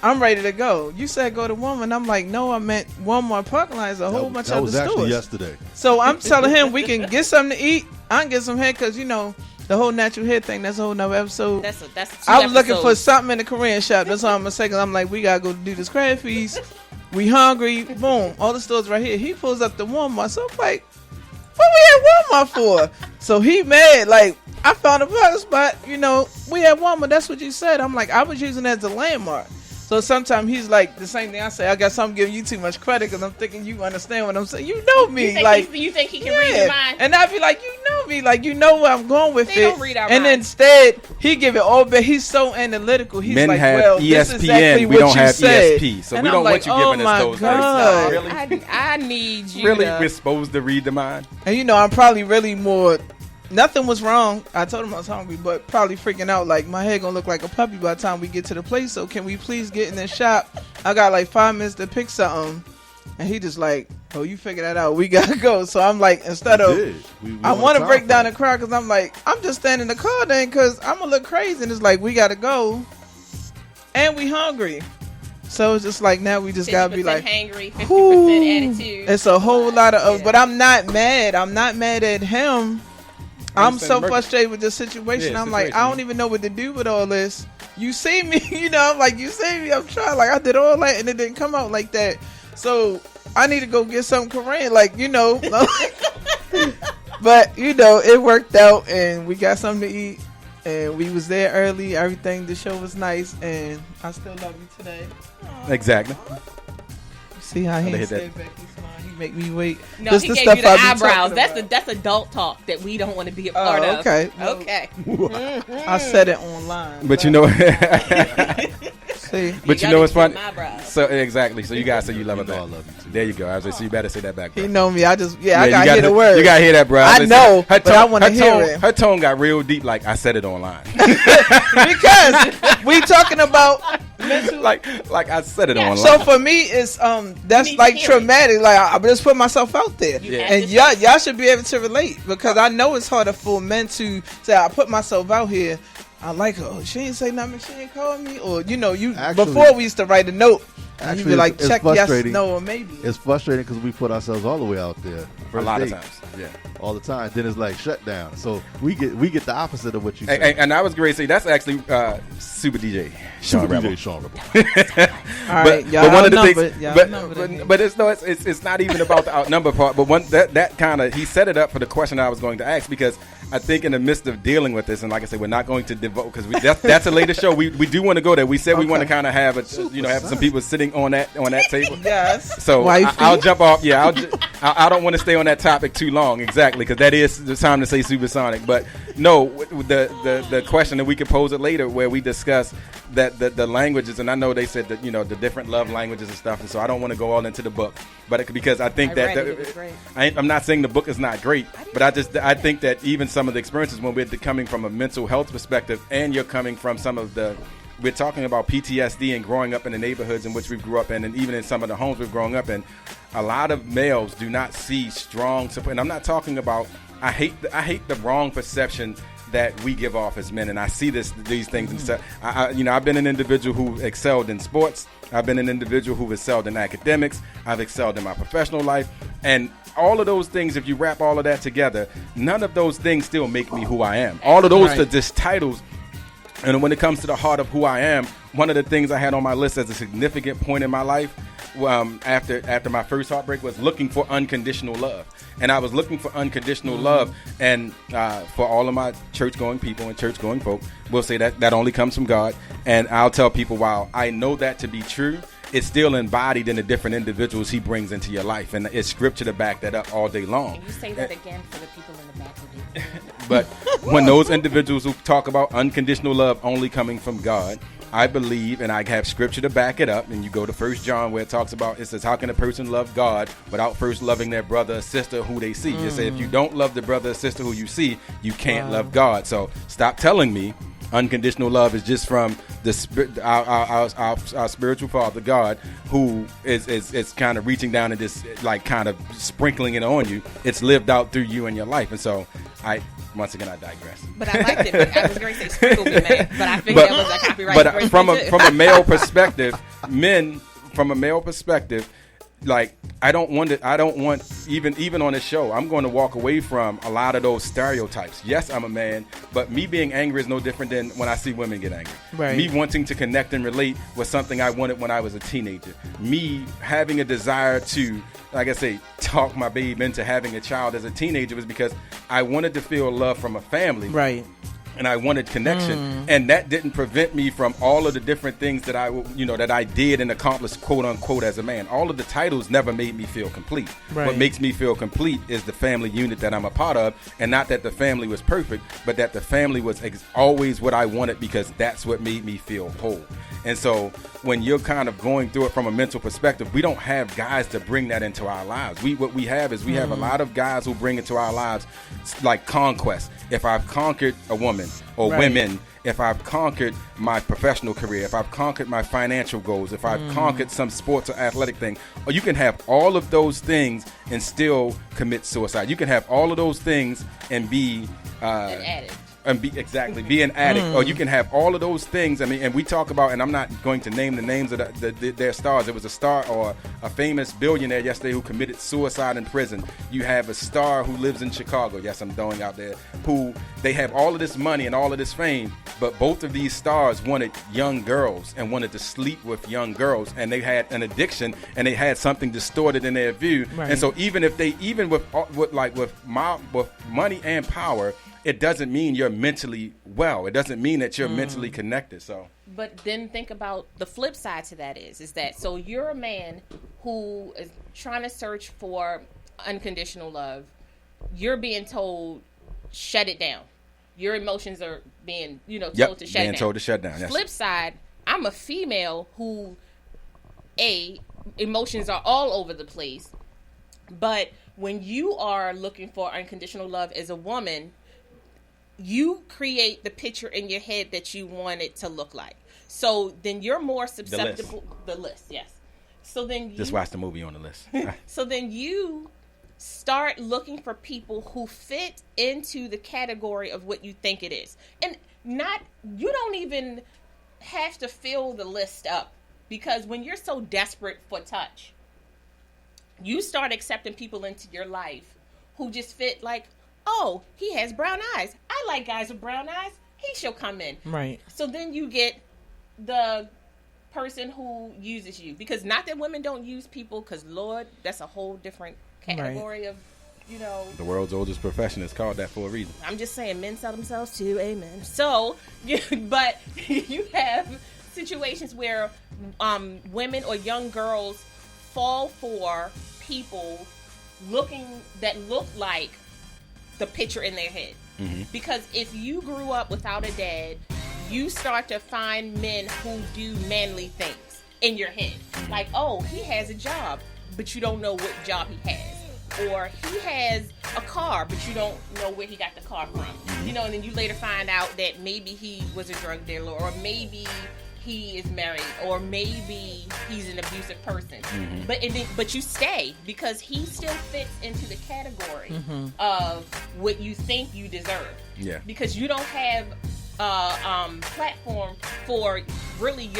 I'm ready to go. You said go to Walmart. I'm like, no, I meant Walmart parking lot is a whole bunch of other stores. That was actually yesterday. So I'm telling him we can get something to eat. I can get some hair, because the whole natural hair thing, that's a whole nother episode. I was looking for something in the Korean shop. That's all I'm gonna say, because I'm like, we gotta go do this crab feast. We hungry. Boom. All the stores right here. He pulls up the Walmart. So I'm like, what we at Walmart for? So he mad. Like, I found a parking spot. We at Walmart. That's what you said. I'm like, I was using it as a landmark. So sometimes he's like the same thing I say. I guess I'm giving you too much credit because I'm thinking you understand what I'm saying. You know me, You think he can read your mind? And I'd be like, you know me, like you know where I'm going with They it. don't read our and minds. instead, he give it all back. He's so analytical. He's Men like, have well, ESPN. this is exactly We what don't you have said. ESP, so And we I'm don't like, want you giving us those God. Really? I need you. Really, to- we're supposed to read the mind? And you know, I'm probably really more. Nothing was wrong. I told him I was hungry, but probably freaking out. Like my head gonna look like a puppy by the time we get to the place. So can we please get in this shop? I got like 5 minutes to pick something, and he just like, oh, you figure that out. We gotta go. So I'm like, instead of, I want to break down the crowd because I'm like, I'm just standing in the car then because I'm gonna look crazy. And it's like we gotta go, and we hungry. So it's just like now we just gotta be like, hangry, 50% "Whew." attitude. It's a whole lot of, Yeah. but I'm not mad. I'm not mad at him. I'm so understand, frustrated with the situation. Yeah, I'm like, I don't even know what to do with all this. You see me, you know, I'm like, you see me. I'm trying, like, I did all that and it didn't come out like that. So I need to go get some Korean, like, you know. But, you know, it worked out and we got something to eat. And we was there early. Everything, the show was nice. And I still love you today. Exactly. See how he They hit stayed that. back. He smiled. He make me wait. No, This he the gave stuff you the I be eyebrows. talking That's adult talk that we don't want to be a part of. okay. Okay. I said it online. But you know, See, but you know what's funny? My eyebrows. So exactly. So you guys say you love her know back. I love you too. There you go. I was like, so you better say that back, bro. he know me. I just, I Yeah, you gotta hear the word. You gotta hear that, bro. I was know, her but I wanna hear tone, it. Her tone got real deep. Like I said it online. Because we talking about mental. like I said it Yeah, online. So for me, it's that's need to like hear it. traumatic. Like I just put myself out there, You have and to y'all should be able to relate because I know it's harder for men to say I put myself out here. I like her. Oh, she ain't say nothing. She ain't call me, or you know, you Actually- before we used to write a note. And you Actually, be like, it's check yes, frustrating. no, or maybe. It's frustrating because we put ourselves all the way out there. a First lot of date, times. Yeah. all the time. Then it's like shut down. So we get the opposite of what you say. And I was great. See, that's actually Super DJ Sean Super Rebel. DJ Sean Rebel. All right, y'all but one of the outnumbered. things, Y'all outnumbered. but it's no, it's not even about the outnumber part. But one that kind of he set it up for the question I was going to ask because I think in the midst of dealing with this, and like I said, we're not going to devote because that's a later show. We do want to go there. We said we want to kind of have have some people sitting on that table. Yes. So Wifey. I'll jump off. Yeah, I don't want to stay on that topic too long. Exactly, because that is the time to say supersonic. But no, the question that we could pose it later, where we discuss that the languages, and I know they said that the different love languages and stuff, and so I don't want to go all into the book, but because I think I that read it was great. I'm not saying the book is not great, but I think that even some of the experiences when we're coming from a mental health perspective, and you're coming from some of the. We're talking about PTSD and growing up in the neighborhoods in which we grew up in, and even in some of the homes we've grown up in. A lot of males do not see strong support, and I'm not talking about. I hate the wrong perception that we give off as men, and I see these things and stuff. I've been an individual who excelled in sports. I've been an individual who excelled in academics. I've excelled in my professional life, and all of those things. If you wrap all of that together, none of those things still make me who I am. All of those are just titles. And when it comes to the heart of who I am, one of the things I had on my list as a significant point in my life after my first heartbreak was looking for unconditional love. And I was looking for unconditional love. And for all of my church-going people and church-going folk, we'll say that only comes from God. And I'll tell people, while I know that to be true, it's still embodied in the different individuals he brings into your life. And it's scripture to back that up all day long. Can you say that again for the people in the back who didn't? But when those individuals who talk about unconditional love only coming from God, I believe, and I have scripture to back it up, and you go to 1 John where it talks about, it says, how can a person love God without first loving their brother or sister who they see? You say, if you don't love the brother or sister who you see, you can't love God. So stop telling me unconditional love is just from our spiritual father, God, who is kind of reaching down and just like kind of sprinkling it on you. It's lived out through you and your life. And so once again, I digress. But I liked it. But I was going to say sprinkle me, man. But I figured that was a copyright. But from a male perspective, men from a male perspective, like I don't want even on this show, I'm going to walk away from a lot of those stereotypes. Yes, I'm a man, but me being angry is no different than when I see women get angry. Right. Me wanting to connect and relate was something I wanted when I was a teenager. Me having a desire to, like I say, talk my babe into having a child as a teenager was because I wanted to feel love from a family. Right. and I wanted connection, and that didn't prevent me from all of the different things that I did and accomplished, quote unquote, as a man. All of the titles never made me feel complete. Right. What makes me feel complete is the family unit that I'm a part of, and not that the family was perfect, but that the family was always what I wanted, because that's what made me feel whole. And so when you're kind of going through it from a mental perspective, we don't have guys to bring that into our lives. What we have is we have a lot of guys who bring into our lives like conquest. If I've conquered a woman or women, if I've conquered my professional career, if I've conquered my financial goals, if I've conquered some sports or athletic thing, or you can have all of those things and still commit suicide. You can have all of those things and be An addict. And be an addict, or you can have all of those things. I mean, and we talk about, and I'm not going to name the names of their stars. It was a star or a famous billionaire yesterday who committed suicide in prison. You have a star who lives in Chicago. Yes, I'm throwing out there. Who they have all of this money and all of this fame, but both of these stars wanted young girls and wanted to sleep with young girls, and they had an addiction and they had something distorted in their view. Right. And so even with money and power, it doesn't mean you're mentally well. It doesn't mean that you're mentally connected. So, but then think about the flip side to that is that so you're a man who is trying to search for unconditional love. You're being told, shut it down. Your emotions are being, told to shut it down. Being told to shut down. Yes. Flip side, I'm a female who, emotions are all over the place. But when you are looking for unconditional love as a woman, you create the picture in your head that you want it to look like. So then you're more susceptible. The list, yes. So then just watch the movie on the list. So then you start looking for people who fit into the category of what you think it is. And you don't even have to fill the list up, because when you're so desperate for touch, you start accepting people into your life who just fit like, oh, he has brown eyes. I like guys with brown eyes. He shall come in. Right. So then you get the person who uses you. Because not that women don't use people, because, Lord, that's a whole different category of, The world's oldest profession is called that for a reason. I'm just saying, men sell themselves too. Amen. So, but you have situations where women or young girls fall for people that look like the picture in their head. Mm-hmm. Because if you grew up without a dad, you start to find men who do manly things in your head. Mm-hmm. Like, oh, he has a job, but you don't know what job he has. Or he has a car, but you don't know where he got the car from. Mm-hmm. And then you later find out that maybe he was a drug dealer, or maybe he is married, or maybe he's an abusive person. Mm-hmm. But you stay because he still fits into the category of what you think you deserve. Yeah. Because you don't have a platform for really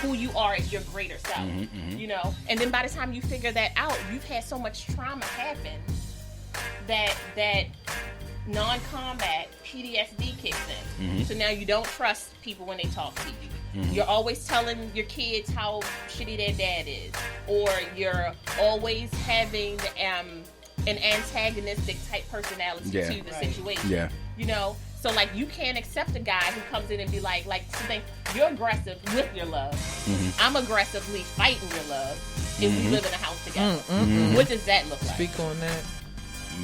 who you are as your greater self. Mm-hmm. And then by the time you figure that out, you've had so much trauma happen that non-combat PTSD kicks in. Mm-hmm. So now you don't trust people when they talk to you. Mm-hmm. You're always telling your kids how shitty their dad is, or you're always having an antagonistic type personality to the situation. Yeah. So like you can't accept a guy who comes in and be like something. You're aggressive with your love. Mm-hmm. I'm aggressively fighting your love, and we live in a house together. Mm-hmm. What does that look like? Speak on that.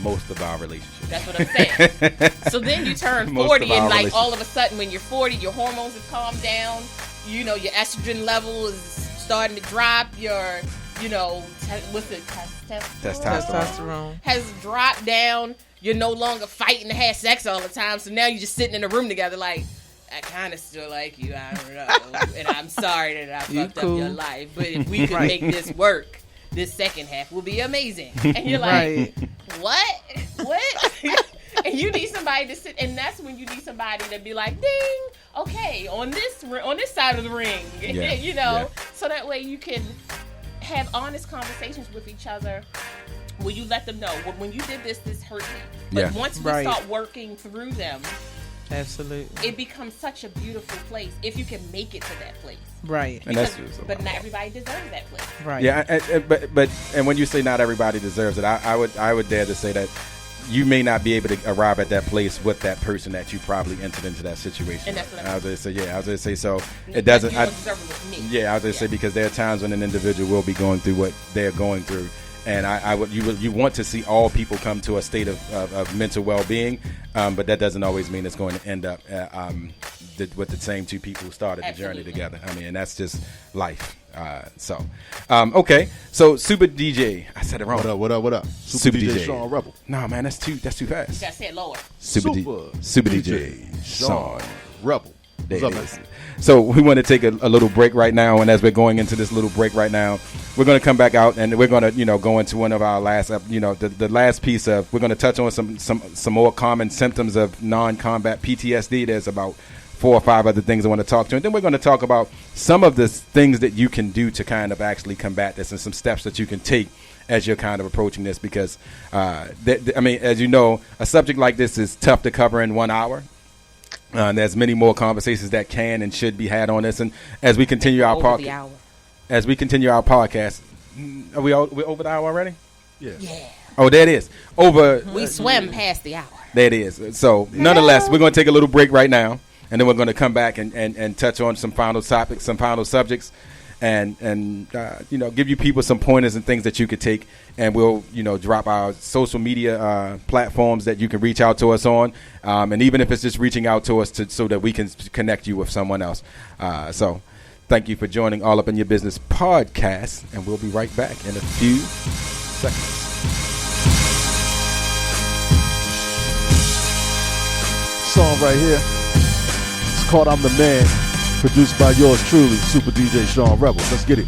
Most of our relationships. That's what I'm saying. So then you turn 40 and like all of a sudden when you're 40, your hormones have calmed down. Your estrogen level is starting to drop. Your, what's it? Testosterone has dropped down. You're no longer fighting to have sex all the time. So now you're just sitting in a room together like, I kind of still like you. I don't know. And I'm sorry that I fucked up your life. But if we could make this work, this second half will be amazing. And you're like, what? And you need somebody to sit, and that's when you need somebody to be like, ding, okay, on this side of the ring, so that way you can have honest conversations with each other. Will you let them know, when you did this hurt me? But once we start working through them, absolutely, it becomes such a beautiful place if you can make it to that place. Right. But not everybody deserves that place. Right. Yeah, but when you say not everybody deserves it, I would dare to say that you may not be able to arrive at that place with that person that you probably entered into that situation. And that's what I was going to say. Yeah, I was going to say. So You it doesn't. don't deserve it with me. Yeah, I was going to say because there are times when an individual will be going through what they're going through, and you want to see all people come to a state of mental well-being, but that doesn't always mean it's going to end up with the same two people who started the journey together. I mean, that's just life. Okay. So Super DJ, I said it wrong. What up? Super DJ Sean Rebel. No, man, that's too fast. You gotta say it lower. Super DJ Sean Rebel. There What's it up, is. So we want to take a little break right now, and as we're going into this little break right now, we're going to come back out and we're going to go into one of our last the last piece of, we're going to touch on some more common symptoms of non-combat PTSD. There's about 4 or 5 other things I want to talk to, and then we're going to talk about some of the things that you can do to kind of actually combat this, and some steps that you can take as you're kind of approaching this, because as you know, a subject like this is tough to cover in 1 hour. There's many more conversations that can and should be had on this, and as we continue our podcast, we're over the hour already. Yeah. Oh, there it is. We swam past the hour. There it is. So, nonetheless, we're going to take a little break right now, and then we're going to come back and touch on some final topics, some final subjects, and give you people some pointers and things that you could take, and we'll drop our social media platforms that you can reach out to us on, and even if it's just reaching out to us so that we can connect you with someone else. So thank you for joining All Up in Your Business podcast, and we'll be right back in a few seconds. Song right here. It's called I'm the Man, produced by yours truly, Super DJ Sean Rebel. Let's get it.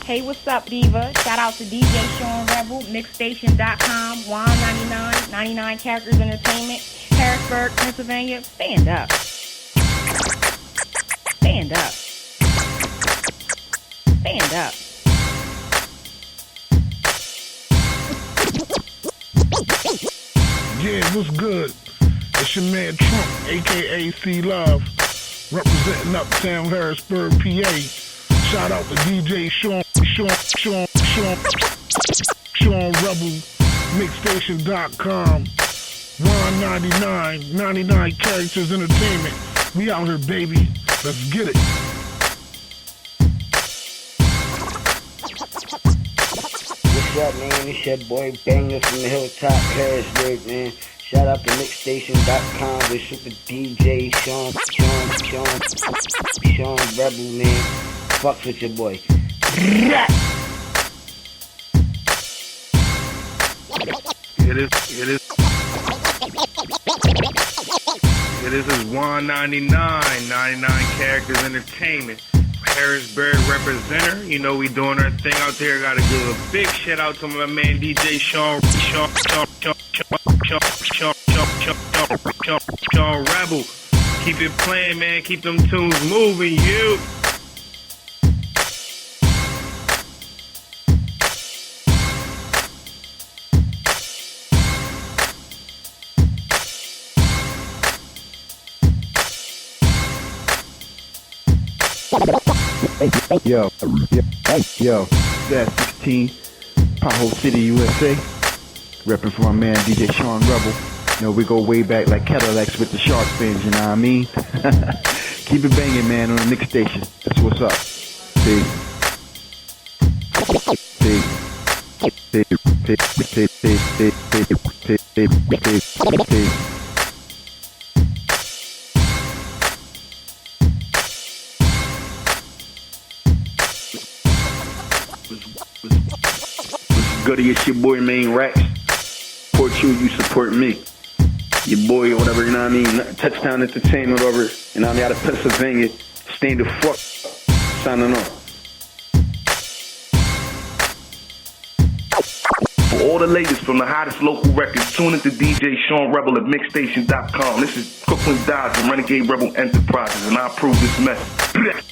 Hey, what's up, Diva? Shout out to DJ Sean Rebel, Mixxstation.com, Juan 99, 99 Characters Entertainment, Harrisburg, Pennsylvania. Stand up. Stand up. Stand up. Yeah, what's good? It's your man Trump, a.k.a. C-Love, representing Uptown Harrisburg, PA. Shout out to DJ Sean Rebel, Mixxstation.com. 199, 99 characters entertainment. We out here, baby. Let's get it. What's up, man? It's your boy Banger from the Hilltop, Harrisburg, man. Shout out to Mixxstation.com with Super DJ Sean Rebel, man. Fucks with your boy. This is 199, 99 characters entertainment. Harrisburg representer. You know we doing our thing out there. Gotta give a big shout out to my man DJ Sean Rebel. Keep it playing, man. Keep them tunes moving, you. Yo, that's 16, Pothole City, USA. Repping for my man DJ Sean Rebel. You know, we go way back like Cadillacs with the shark fins, you know what I mean? Keep it banging, man, on the Mixxstation. That's what's up. Peace. Goody, it's your boy Main Rax. Support you support me. Your boy, whatever, you know what I mean? Touchdown Entertainment over, you know what I mean, out of Pennsylvania. Stay the fuck. Signing off. For all the latest from the hottest local records, tune into DJ Sean Rebel at Mixxstation.com. This is Brooklyn Dodge and Renegade Rebel Enterprises, and I approve this message.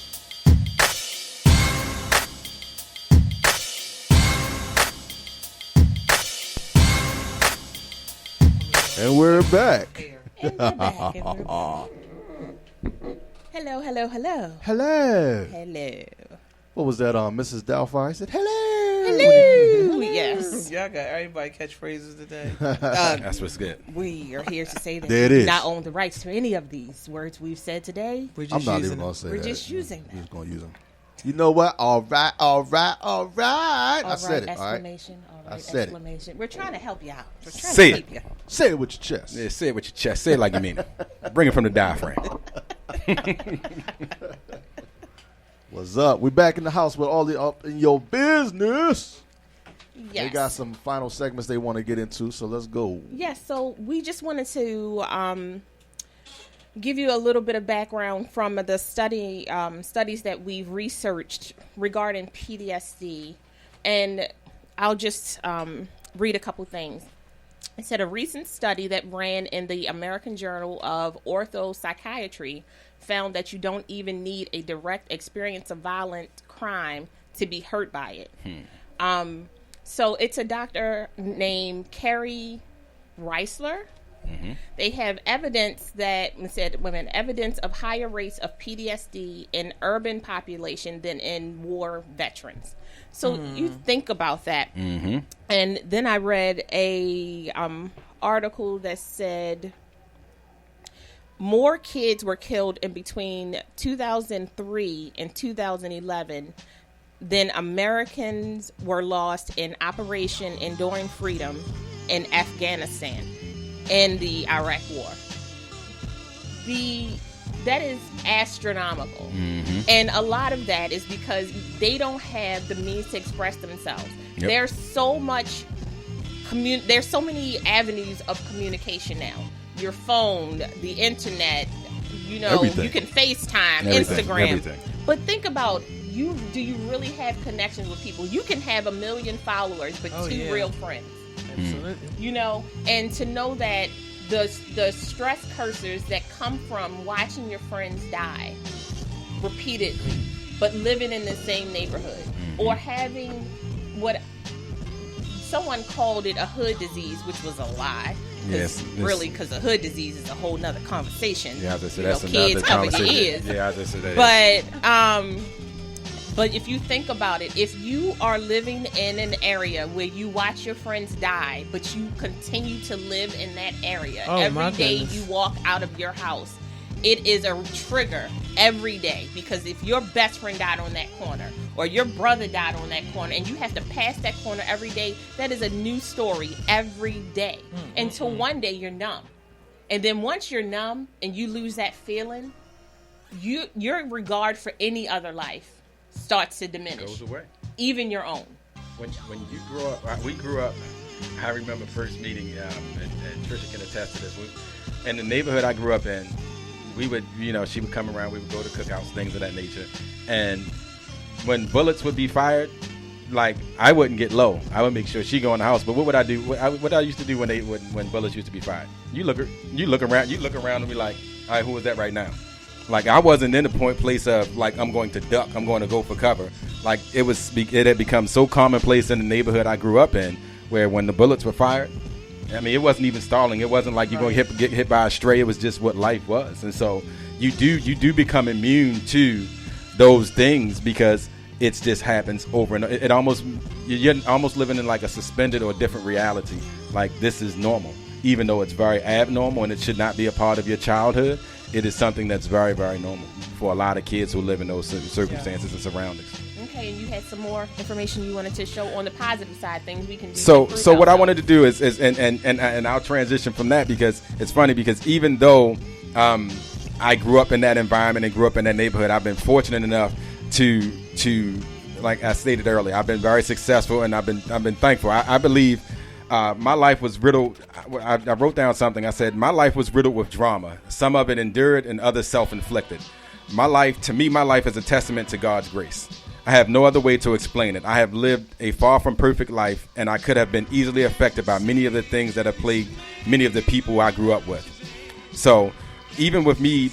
And we're back. Hello. What was that, Mrs. Doubtfire? I said, hello. Yes. Y'all got everybody catchphrases today. That's what's good. We are here to say that There it we do is. not own the rights to any of these words we've said today. I'm not even going to say that. We're just using them. We're just going to use them. You know what? All right. I said it. Exclamation. All right. All right. I said exclamation. We're trying to help you out. We're trying Say to it. help you. Say it with your chest. Yeah, say it with your chest. Say it like you mean it. Bring it from the diaphragm. What's up? We back in the house with all the up in your business. Yes. They got some final segments they want to get into, so let's go. Yes, so we just wanted to give you a little bit of background from the studies that we've researched regarding PTSD, and I'll just read a couple things. It said a recent study that ran in the American Journal of Orthopsychiatry found that you don't even need a direct experience of violent crime to be hurt by it. So it's a doctor named Carrie Reisler. Mm-hmm. They have evidence that said evidence of higher rates of PTSD in urban population than in war veterans. So you think about that. Mm-hmm. And then I read a article that said more kids were killed in between 2003 and 2011 than Americans were lost in Operation Enduring Freedom in Afghanistan and the Iraq War. That is astronomical. Mm-hmm. And a lot of that is because they don't have the means to express themselves. Yep. There's so many avenues of communication now. Your phone, the internet, everything. You can FaceTime, Instagram. Everything. But think about do you really have connections with people? You can have 1 million followers, but two real friends. Absolutely. And to know that the stress cursors that come from watching your friends die repeatedly, but living in the same neighborhood, or having what someone called it a hood disease, which was a lie. Yes, really, because the hood disease is a whole nother conversation. Yeah, that's kids another cover your conversation. ears. Yeah, that's it. But if you think about it, if you are living in an area where you watch your friends die, but you continue to live in that area, every day you walk out of your house, it is a trigger every day. Because if your best friend died on that corner, or your brother died on that corner, and you have to pass that corner every day, that is a new story every day. Until one day you're numb. And then once you're numb and you lose that feeling, your regard for any other life starts to diminish. Goes away. Even your own. When you grow up, we grew up, I remember first meeting, and Trisha can attest to this. In the neighborhood I grew up in, we would, she would come around, we would go to cookouts, things of that nature. And when bullets would be fired, like, I wouldn't get low. I would make sure she go in the house. But what would I do? What I used to do when bullets used to be fired? You look around and be like, all right, who was that right now? Like, I wasn't in the place of, like, I'm going to duck, I'm going to go for cover. Like, it had become so commonplace in the neighborhood I grew up in, where when the bullets were fired, I mean, it wasn't even stalling. It wasn't like you're going to get hit by a stray. It was just what life was. And so you do become immune to those things, because it just happens over and over. You're almost living in like a suspended or different reality. Like, this is normal, even though it's very abnormal and it should not be a part of your childhood. It is something that's very, very normal for a lot of kids who live in those circumstances and surroundings. Okay, and you had some more information you wanted to show on the positive side, things we can do. So what I wanted to do is and I'll transition from that, because it's funny, because even though I grew up in that environment and grew up in that neighborhood, I've been fortunate enough to like I stated earlier, I've been very successful, and I've been thankful. I believe my life was riddled. I wrote down something. I said my life was riddled with drama. Some of it endured, and others self-inflicted. My life is a testament to God's grace. I have no other way to explain it. I have lived a far from perfect life, and I could have been easily affected by many of the things that have plagued many of the people I grew up with. So even with me,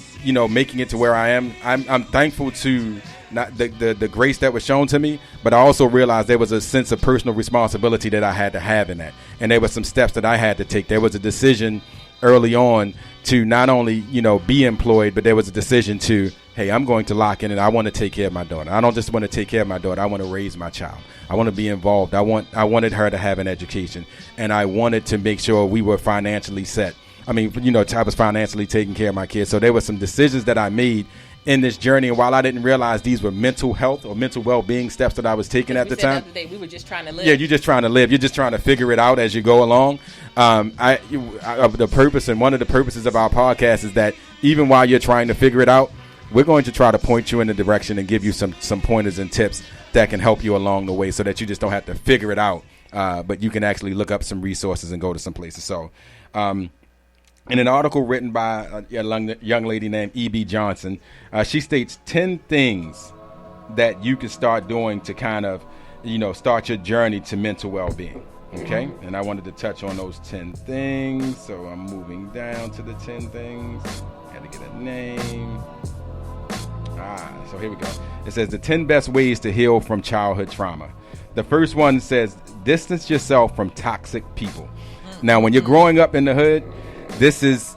making it to where I am, I'm thankful to not the grace that was shown to me, but I also realized there was a sense of personal responsibility that I had to have in that. And there were some steps that I had to take. There was a decision early on to not only, be employed, but there was a decision to, hey, I'm going to lock in and I want to take care of my daughter. I don't just want to take care of my daughter. I want to raise my child. I want to be involved. I wanted her to have an education, and I wanted to make sure we were financially set. I mean, I was financially taking care of my kids. So there were some decisions that I made in this journey, and while I didn't realize these were mental health or mental well-being steps that I was taking at the time. The other day, we were just trying to live. Yeah, you're just trying to live. You're just trying to figure it out as you go along. The purpose, and one of the purposes of our podcast, is that even while you're trying to figure it out, we're going to try to point you in the direction and give you some pointers and tips that can help you along the way, so that you just don't have to figure it out, but you can actually look up some resources and go to some places. So in an article written by a young lady named E.B. Johnson, she states 10 things that you can start doing to kind of, start your journey to mental well-being. Okay? And I wanted to touch on those 10 things. So I'm moving down to the 10 things. Had to get a name. So here we go. It says the 10 best ways to heal from childhood trauma. The first one says, distance yourself from toxic people. Now, when you're growing up in the hood, this is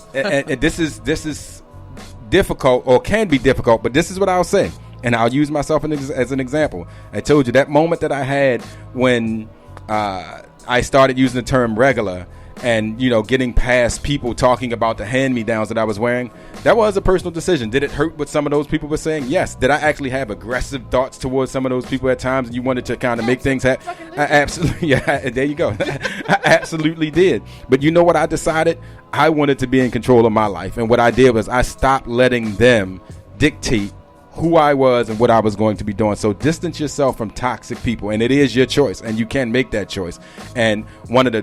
difficult, or can be difficult, but this is what I'll say, and I'll use myself as an example. I told you that moment that I had when I started using the term regular, and getting past people talking about the hand-me-downs that I was wearing. That was a personal decision. Did it hurt what some of those people were saying? Yes. Did I actually have aggressive thoughts towards some of those people at times, and you wanted to kind of make things happen? Absolutely. Yeah, there you go. I absolutely did. But you know what I decided? I wanted to be in control of my life. And what I did was I stopped letting them dictate who I was and what I was going to be doing. So distance yourself from toxic people, and it is your choice, and you can make that choice. And one of the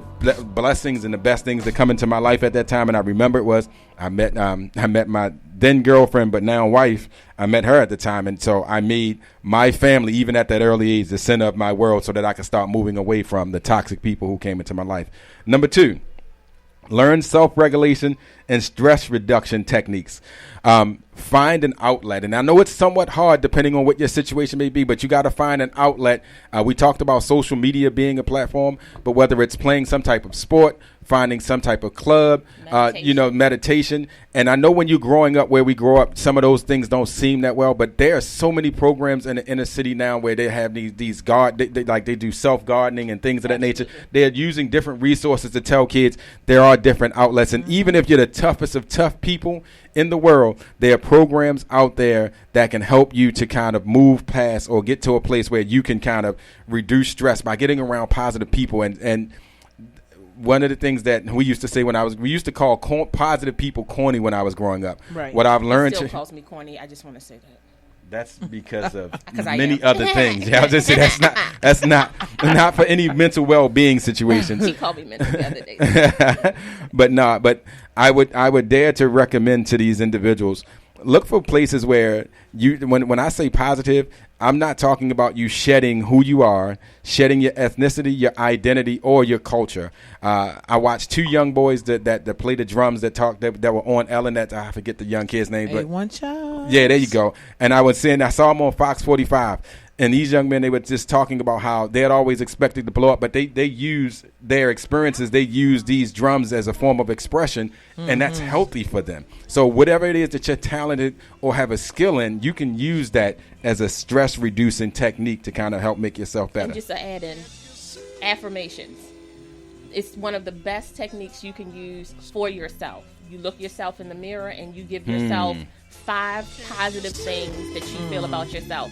blessings and the best things that come into my life at that time, and I remember it, was I met my then girlfriend, but now wife. I met her at the time, and so I made my family, even at that early age, the center of my world, so that I could start moving away from the toxic people who came into my life. Number 2, learn self-regulation and stress reduction techniques. Find an outlet. And I know it's somewhat hard depending on what your situation may be, but you got to find an outlet. We talked about social media being a platform, but whether it's playing some type of sport, finding some type of club, meditation. And I know when you're growing up where we grow up, some of those things don't seem that well, but there are so many programs in the inner city now where they have these they do self-gardening and things of that nature. They're using different resources to tell kids there are different outlets. And even if you're the toughest of tough people in the world, there are programs out there that can help you to kind of move past or get to a place where you can kind of reduce stress by getting around positive people. And one of the things that we used to say we used to call positive people corny when I was growing up. Right. What I've learned. He still calls me corny. I just want to say that. That's because of many other things. Yeah, I was just saying that's not for any mental well-being situations. He called me mental the other day. But I would dare to recommend to these individuals, look for places where when I say positive, I'm not talking about you shedding who you are, shedding your ethnicity, your identity, or your culture. I watched two young boys that play the drums that were on Ellen. I forget the young kid's name. But one child. Yeah, there you go. And I saw them on Fox 45. And these young men, they were just talking about how they had always expected to blow up, but they use their experiences. They use these drums as a form of expression, and that's healthy for them. So whatever it is that you're talented or have a skill in, you can use that as a stress-reducing technique to kind of help make yourself better. And just to add in, affirmations. It's one of the best techniques you can use for yourself. You look yourself in the mirror and you give yourself 5 positive things that you feel about yourself.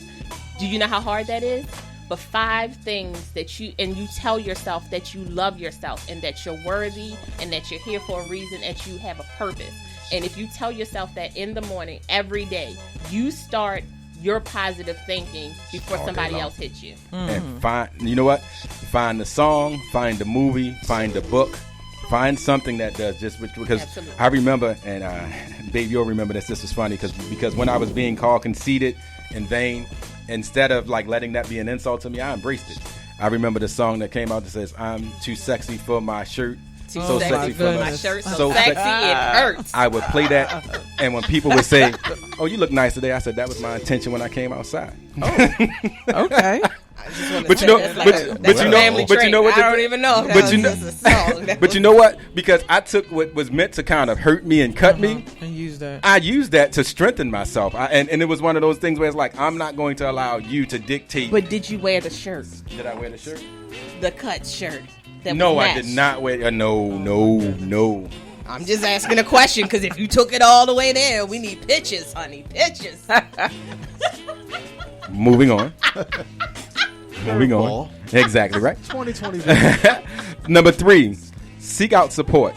Do you know how hard that is? But 5 things that you tell yourself that you love yourself and that you're worthy and that you're here for a reason, and you have a purpose. And if you tell yourself that in the morning, every day, you start your positive thinking before somebody else hits you. And find the song, find the movie, find the book, find something that does just because Absolutely. I remember, and babe, you'll remember this was funny because when I was being called conceited and vain, instead of like letting that be an insult to me, I embraced it. I remember the song that came out that says, "I'm too sexy for my shirt." So sexy for my shirt, so sexy it hurts. I would play that, and when people would say, "Oh, you look nice today," I said that was my intention when I came outside. Oh, okay. But you know what? I don't even know. But you know what? Because I took what was meant to kind of hurt me and cut me, and use that. I used that to strengthen myself. And it was one of those things where it's like, I'm not going to allow you to dictate. But did you wear the shirt? Did I wear the shirt? The cut shirt. No, I did not wear. No. I'm just asking a question because if you took it all the way there, we need pictures, honey. Pictures. Moving on. Exactly, right? 2020. Number 3, seek out support.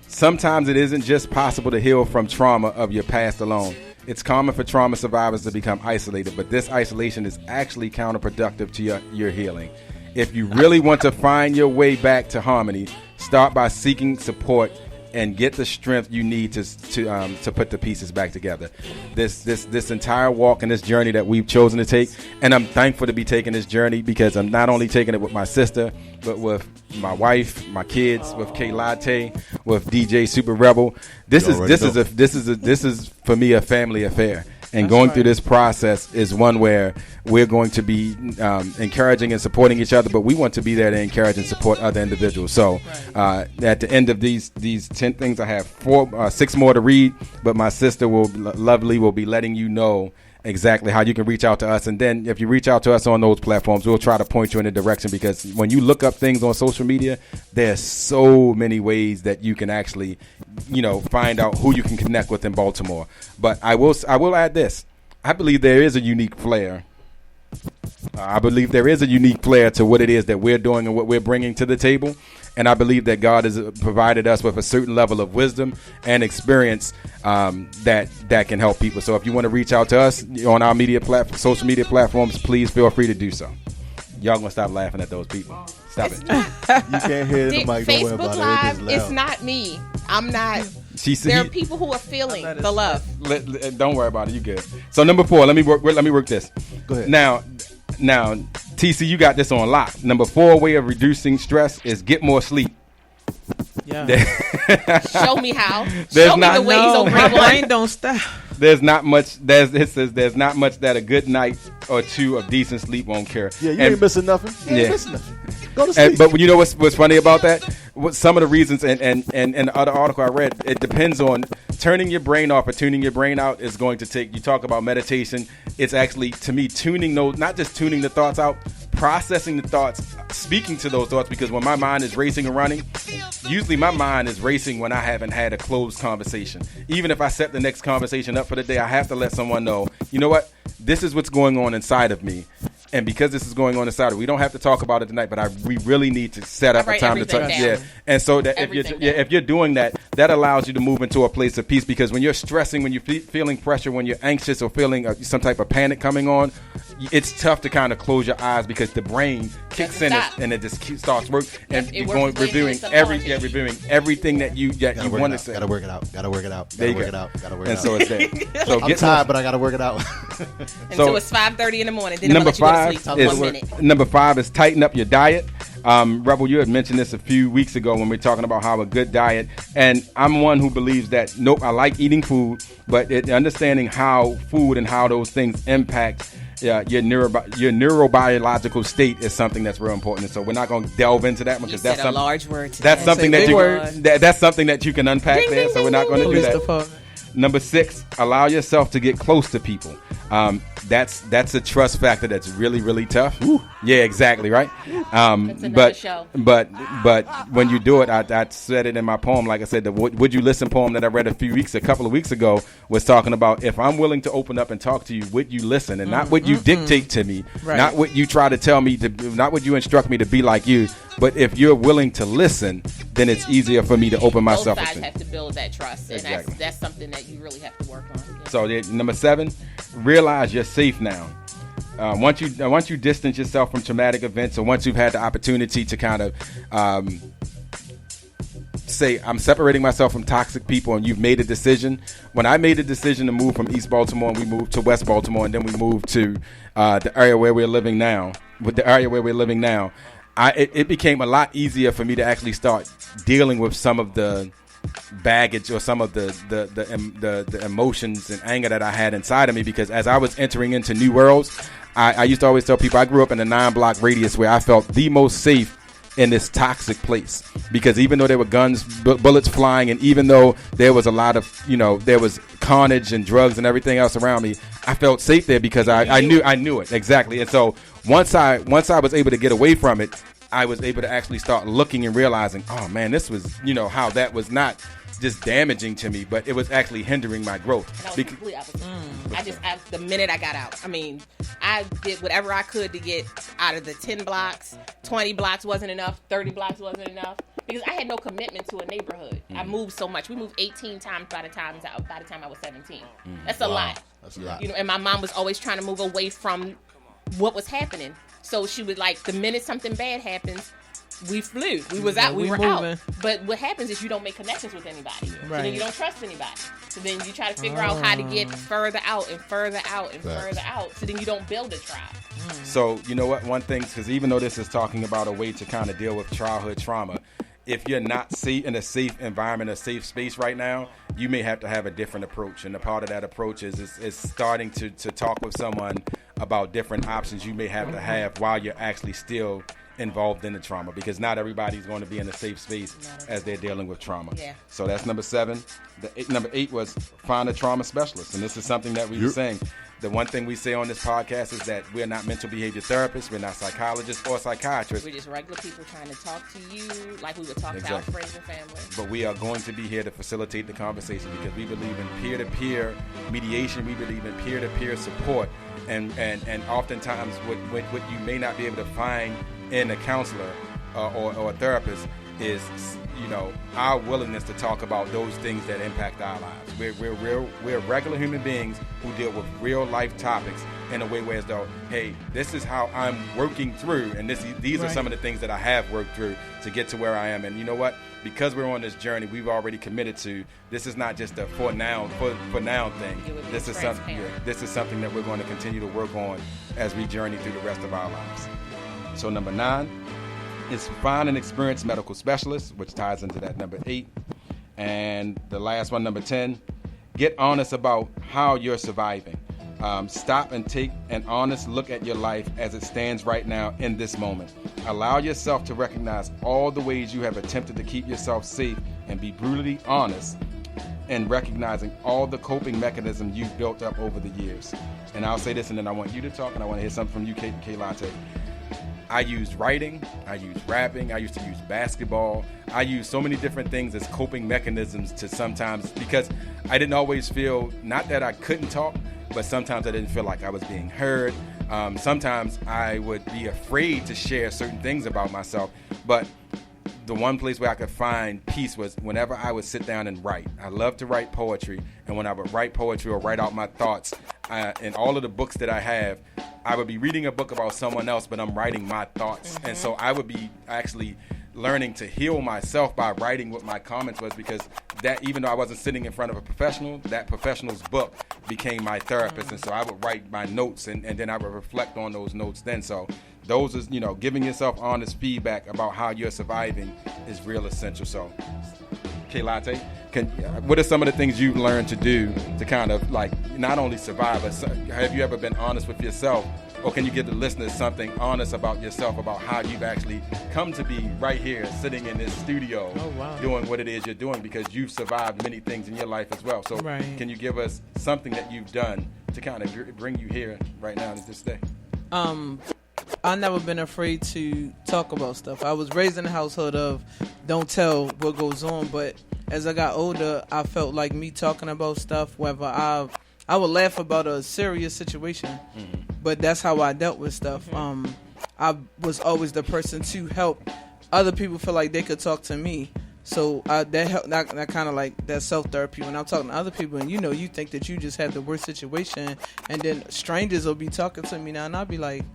Sometimes it isn't just possible to heal from trauma of your past alone. It's common for trauma survivors to become isolated, but this isolation is actually counterproductive to your healing. If you really want to find your way back to harmony, start by seeking support and get the strength you need to put the pieces back together. This entire walk and this journey that we've chosen to take, and I'm thankful to be taking this journey because I'm not only taking it with my sister, but with my wife, my kids, with K Latte, with DJ Super Rebel. This is for me a family affair. And going through this process is one where we're going to be encouraging and supporting each other, but we want to be there to encourage and support other individuals. So at the end of these 10 things, I have 6 more to read, but my sister will be letting you know exactly how you can reach out to us. And then if you reach out to us on those platforms, we'll try to point you in a direction, because when you look up things on social media, there's so many ways that you can actually, find out who you can connect with in Baltimore. But I will add this. I believe there is a unique flair. To what it is that we're doing and what we're bringing to the table. And I believe that God has provided us with a certain level of wisdom and experience that can help people. So if you want to reach out to us on our social media platforms, please feel free to do so. Y'all gonna stop laughing at those people. Stop it. You can't hear the mic. Don't worry Facebook about it. Live, it's not me. I'm not. There are people who are feeling the love. Don't worry about it. You good. So number 4, let me work this. Go ahead. Now, TC, you got this on lock. Number 4 way of reducing stress is get more sleep. Yeah. Show me how. Show me the ways on my brain don't stop. There's not much. It says there's not much that a good night or 2 of decent sleep won't cure. Yeah, you ain't missing nothing. You ain't missing nothing. Go to sleep. But you know what's funny about that? Some of the reasons, and the other article I read, it depends on turning your brain off or tuning your brain out is going to take. You talk about meditation. It's actually, to me, tuning those, not just tuning the thoughts out, processing the thoughts, speaking to those thoughts, because when my mind is racing and running, usually my mind is racing when I haven't had a closed conversation. Even if I set the next conversation up for the day, I have to let someone know, you know what, this is what's going on inside of me. And because this is going on inside, we don't have to talk about it tonight, but we really need to set up a time to talk. Yeah, and so that if you're doing that, that allows you to move into a place of peace. Because when you're stressing, when you're feeling pressure, when you're anxious or feeling some type of panic coming on, it's tough to kind of close your eyes because the brain kicks in and it just starts working. And you're going reviewing everything that you want to say. Gotta work it out. Gotta work it out. Gotta work it out. Gotta work it out. And so it's there. So I'm tired, but I gotta work it out. So it's 5:30 in the morning. Then number 5 Number 5 is tighten up your diet. Rebel, you had mentioned this a few weeks ago when we were talking about how a good diet, and I'm one who believes that, nope, I like eating food, but understanding how food and how those things impact your neurobiological state is something that's real important. So we're not going to delve into that one because that's a large word. That's something that's something that you can unpack there. So we're not going to do that. Number 6, allow yourself to get close to people. That's a trust factor that's really, really tough. Ooh. Yeah, exactly, right? But when you do it, I said it in my poem. Like I said, the Would You Listen poem that I read a couple of weeks ago was talking about, if I'm willing to open up and talk to you, would you listen? And not what you dictate to me, not what you try to tell me to, not what you instruct me to be like you. But if you're willing to listen, then it's easier for me to open myself up. Both sides have to build that trust, and that's something that you really have to work on. Yeah. So number 7, realize you're safe now. Once you distance yourself from traumatic events, or once you've had the opportunity to kind of say, I'm separating myself from toxic people, and you've made a decision. When I made a decision to move from East Baltimore, and we moved to West Baltimore, and then we moved to the area where we're living now, it became a lot easier for me to actually start dealing with some of the baggage or some of the emotions and anger that I had inside of me, because as I was entering into new worlds, I used to always tell people I grew up in a 9-block radius where I felt the most safe in this toxic place, because even though there were guns, bullets flying, and even though there was a lot of, there was carnage and drugs and everything else around me, I felt safe there because I knew it exactly. And so once I was able to get away from it, I was able to actually start looking and realizing, oh man, this was, how that was not just damaging to me, but it was actually hindering my growth. That was completely opposite. The minute I got out, I did whatever I could to get out of the 10 blocks, 20 blocks wasn't enough, 30 blocks wasn't enough, because I had no commitment to a neighborhood. I moved so much. We moved 18 times by the time I was 17. That's a lot. That's a lot. And my mom was always trying to move away from what was happening. So she would, the minute something bad happens, we flew. We was out. We were out. But what happens is you don't make connections with anybody. Right. So then you don't trust anybody. So then you try to figure out how to get further out and further out and further out. So then you don't build a tribe. So you know what? One thing, because even though this is talking about a way to kind of deal with childhood trauma, if you're not safe in a safe environment, a safe space right now, you may have to have a different approach. And a part of that approach is starting to talk with someone about different options you may have to have while you're actually still involved in the trauma, because not everybody's going to be in a safe space as they're dealing with trauma. Yeah. So that's number 7. Number 8 was find a trauma specialist. And this is something that we were saying. The one thing we say on this podcast is that we're not mental behavior therapists, we're not psychologists or psychiatrists. We're just regular people trying to talk to you like we would talk to our friends and family. But we are going to be here to facilitate the conversation, because we believe in peer-to-peer mediation, we believe in peer-to-peer support, and oftentimes what you may not be able to find in a counselor or a therapist is our willingness to talk about those things that impact our lives. We're regular human beings who deal with real life topics in a way where as though, hey, this is how I'm working through, and these are some of the things that I have worked through to get to where I am. And you know what? Because we're on this journey, we've already committed to, this is not just a for now thing. This is something that we're going to continue to work on as we journey through the rest of our lives. So number 9 is find an experienced medical specialist, which ties into that number 8. And the last one, number 10, get honest about how you're surviving. Stop and take an honest look at your life as it stands right now in this moment. Allow yourself to recognize all the ways you have attempted to keep yourself safe and be brutally honest in recognizing all the coping mechanisms you've built up over the years. And I'll say this, and then I want you to talk, and I want to hear something from you, K Latte. I used writing, I used rapping, I used to use basketball. I used so many different things as coping mechanisms to sometimes, because I didn't always feel, not that I couldn't talk, but sometimes I didn't feel like I was being heard. Sometimes I would be afraid to share certain things about myself. But the one place where I could find peace was whenever I would sit down and write. I love to write poetry, and when I would write poetry or write out my thoughts, in all of the books that I have, I would be reading a book about someone else, but I'm writing my thoughts. And so I would be actually learning to heal myself by writing what my comments was, because that, even though I wasn't sitting in front of a professional, that professional's book became my therapist. And so I would write my notes, and then I would reflect on those notes then. So those is, giving yourself honest feedback about how you're surviving is real essential. So, K Latte, what are some of the things you've learned to do to kind of like not only survive, but have you ever been honest with yourself? Or can you give the listeners something honest about yourself, about how you've actually come to be right here, sitting in this studio, doing what it is you're doing, because you've survived many things in your life as well. So can you give us something that you've done to kind of bring you here right now to this day? I've never been afraid to talk about stuff. I was raised in a household of don't tell what goes on, but as I got older, I felt like me talking about stuff, whether I would laugh about a serious situation, but that's how I dealt with stuff. I was always the person to help other people feel like they could talk to me. So that helped, that kind of like that self-therapy when I'm talking to other people, and you think that you just had the worst situation, and then strangers will be talking to me now, and I'll be like,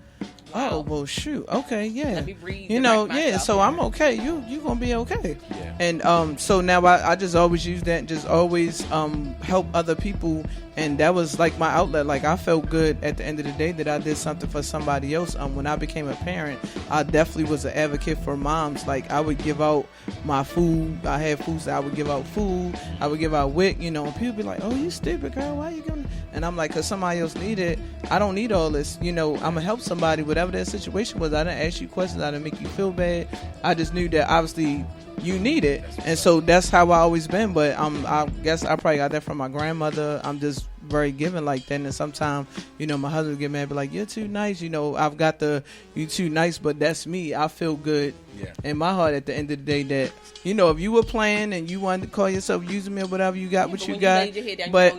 oh, well, shoot, okay, yeah. Let me breathe. So I'm okay. You gonna be okay. Yeah. And so now I just always use that, and just always help other people, and that was like my outlet. Like I felt good at the end of the day that I did something for somebody else. When I became a parent, I definitely was an advocate for moms. Like I would give out my food. I had food, so I would give out food. I would give out WIC. And people be like, "Oh, you stupid girl, why you gonna?" And I'm like, "Cause somebody else need it. I don't need all this. I'm gonna help somebody, whatever their situation was. I didn't ask you questions. I didn't make you feel bad. I just knew that obviously you need it, and so that's how I always been. But I guess I probably got that from my grandmother. I'm just very giving like that, and sometimes my husband get mad, be like, "You're too nice." I've got the "you too nice," but that's me. I feel good in my heart at the end of the day that if you were playing and you wanted to call yourself using me or whatever, you got what you got. But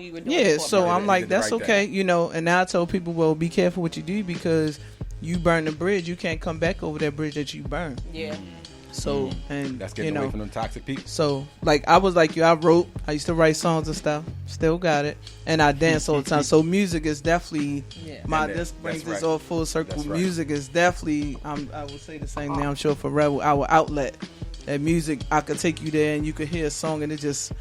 so I'm like, that's okay, And now I tell people, well, be careful what you do, because you burn the bridge, you can't come back over that bridge that you burned. Yeah. So and that's getting away from them toxic people. So like I was like you, I used to write songs and stuff, still got it, and I dance all the time. So music is definitely this brings this all full circle. Music is definitely I will say the same thing, I'm sure, for Rebel, our outlet. That music, I could take you there and you could hear a song and it just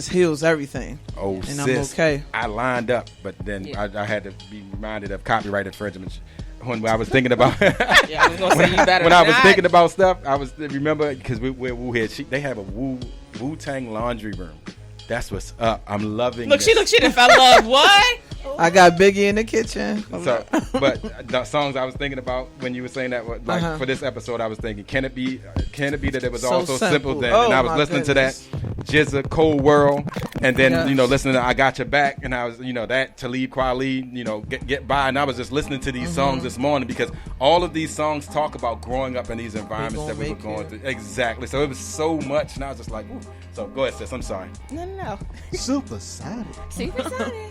heals everything. Oh, and sis, I'm okay. I lined up, but then I had to be reminded of copyright infringement. When I was thinking about I was gonna say you better when I was not. thinking about stuff, I was remember because they have a Wu-Tang laundry room. That's what's up. I'm loving. Look, she done fell in love. What? I got Biggie in the kitchen. So, but the songs I was thinking about when you were saying that, like for this episode, I was thinking, can it be that it was so all so simple then? Oh, and I was listening to that Jizza Cold World, and then listening to I Got Your Back, and I was that Talib Kweli, Get By, and I was just listening to these songs this morning because all of these songs talk about growing up in these environments that we were going through. Exactly. So it was so much, and I was just like, ooh. So go ahead, sis. I'm sorry. No. Super Sonic. Super Sonic.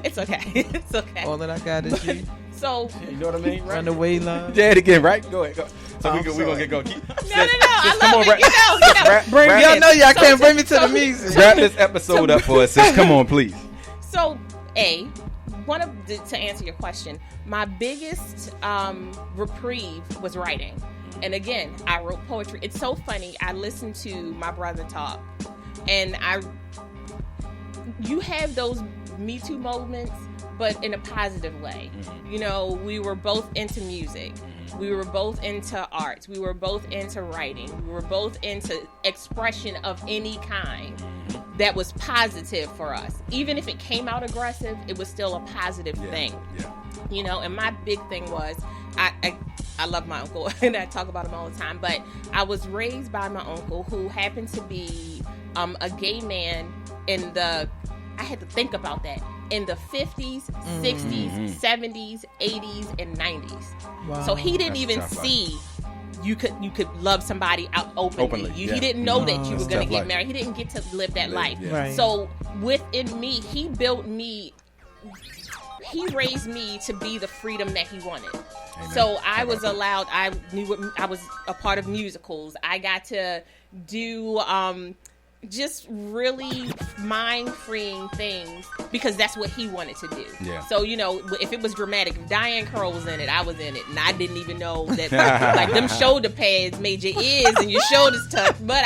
It's okay. It's okay. All that I got is you. So you know what I mean? Right? Runaway love. Yeah, it again, right? Go ahead. Go. So we're gonna get going. No. I love it. Y'all know y'all can't bring me to the music. Wrap this episode up for us, sis. Come on, please. So, to answer your question, my biggest reprieve was writing. And again, I wrote poetry. It's so funny. I listened to my brother talk, and you have those Me Too moments, but in a positive way. We were both into music. We were both into arts. We were both into writing. We were both into expression of any kind. that was positive for us. Even if it came out aggressive, it was still a positive thing. Yeah. You know, and my big thing was, I love my uncle, and I talk about him all the time, but I was raised by my uncle, who happened to be a gay man in the, I had to think about that, in the 50s, 60s, 70s, 80s, and 90s. Wow. So he didn't That's even tough life. see you could love somebody out openly. He didn't know that you were That's going to tough get life. married. He didn't get to live that life. yeah. Right. So within me, he built me. He raised me to be the freedom that he wanted. Amen. So I was allowed. I knew I was a part of musicals. I got to do just really mind-freeing things because that's what he wanted to do. Yeah. So, you know, if it was dramatic, if Diane Curl was in it, I was in it, and I didn't even know that, like, them shoulder pads made your ears and your shoulders tucked, but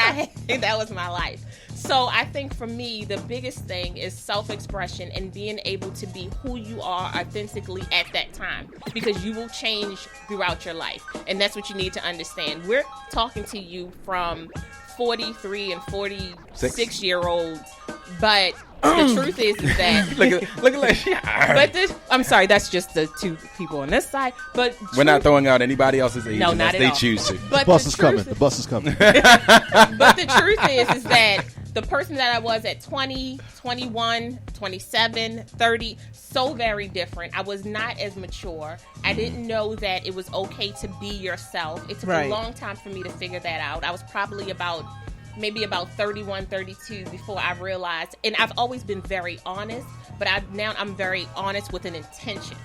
that was my life. So I think for me, the biggest thing is self-expression and being able to be who you are authentically at that time, because you will change throughout your life. And that's what you need to understand. We're talking to you from 43 and 46-year-olds, but the truth is that look at I'm sorry, that's just the two people on this side. But we're not throwing out anybody else's age No, unless not at they all. choose to. But The bus the is coming. truth The bus is coming. But the truth is that the person that I was at 20, 21, 27, 30, so very different. I was not as mature. I didn't know that it was okay to be yourself. It took a long time for me to figure that out. I was probably maybe about 31, 32 before I realized, and I've always been very honest, but now I'm very honest with an intention.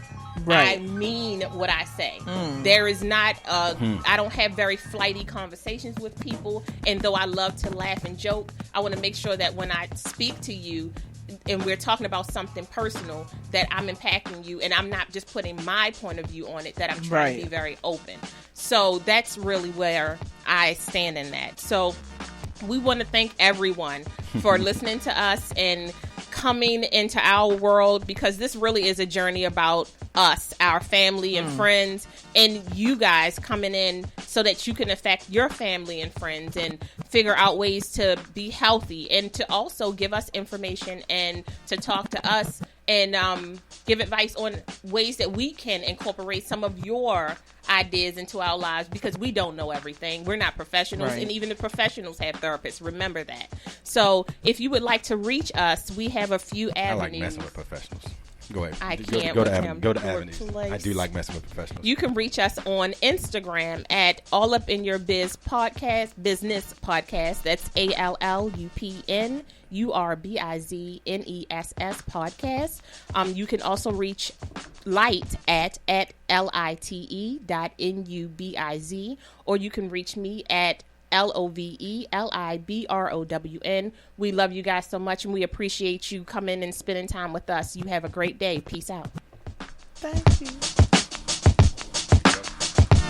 Right. I mean what I say. There is not I don't have very flighty conversations with people, and though I love to laugh and joke, I want to make sure that when I speak to you and we're talking about something personal, that I'm impacting you and I'm not just putting my point of view on it, that I'm trying to be very open. So that's really where I stand in that. So we want to thank everyone for listening to us and coming into our world, because this really is a journey about us, our family and friends, and you guys coming in so that you can affect your family and friends and figure out ways to be healthy, and to also give us information and to talk to us and give advice on ways that we can incorporate some of your ideas into our lives, because we don't know everything. We're not professionals, and even the professionals have therapists. Remember that. So if you would like to reach us, we have a few avenues. I like messing with professionals. Go ahead. I Go can't to with Avenue. him. Go to Poor avenues. place. I do like messing with professionals. You can reach us on Instagram at AllUpNurBizz Podcast, Business Podcast. That's AllUpNurBizzness Podcast. You can also reach Light at lite.nubizz, or you can reach me at LOVELIBROWN. We love you guys so much, and we appreciate you coming and spending time with us. You have a great day. Peace out. Thank you.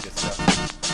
Good stuff.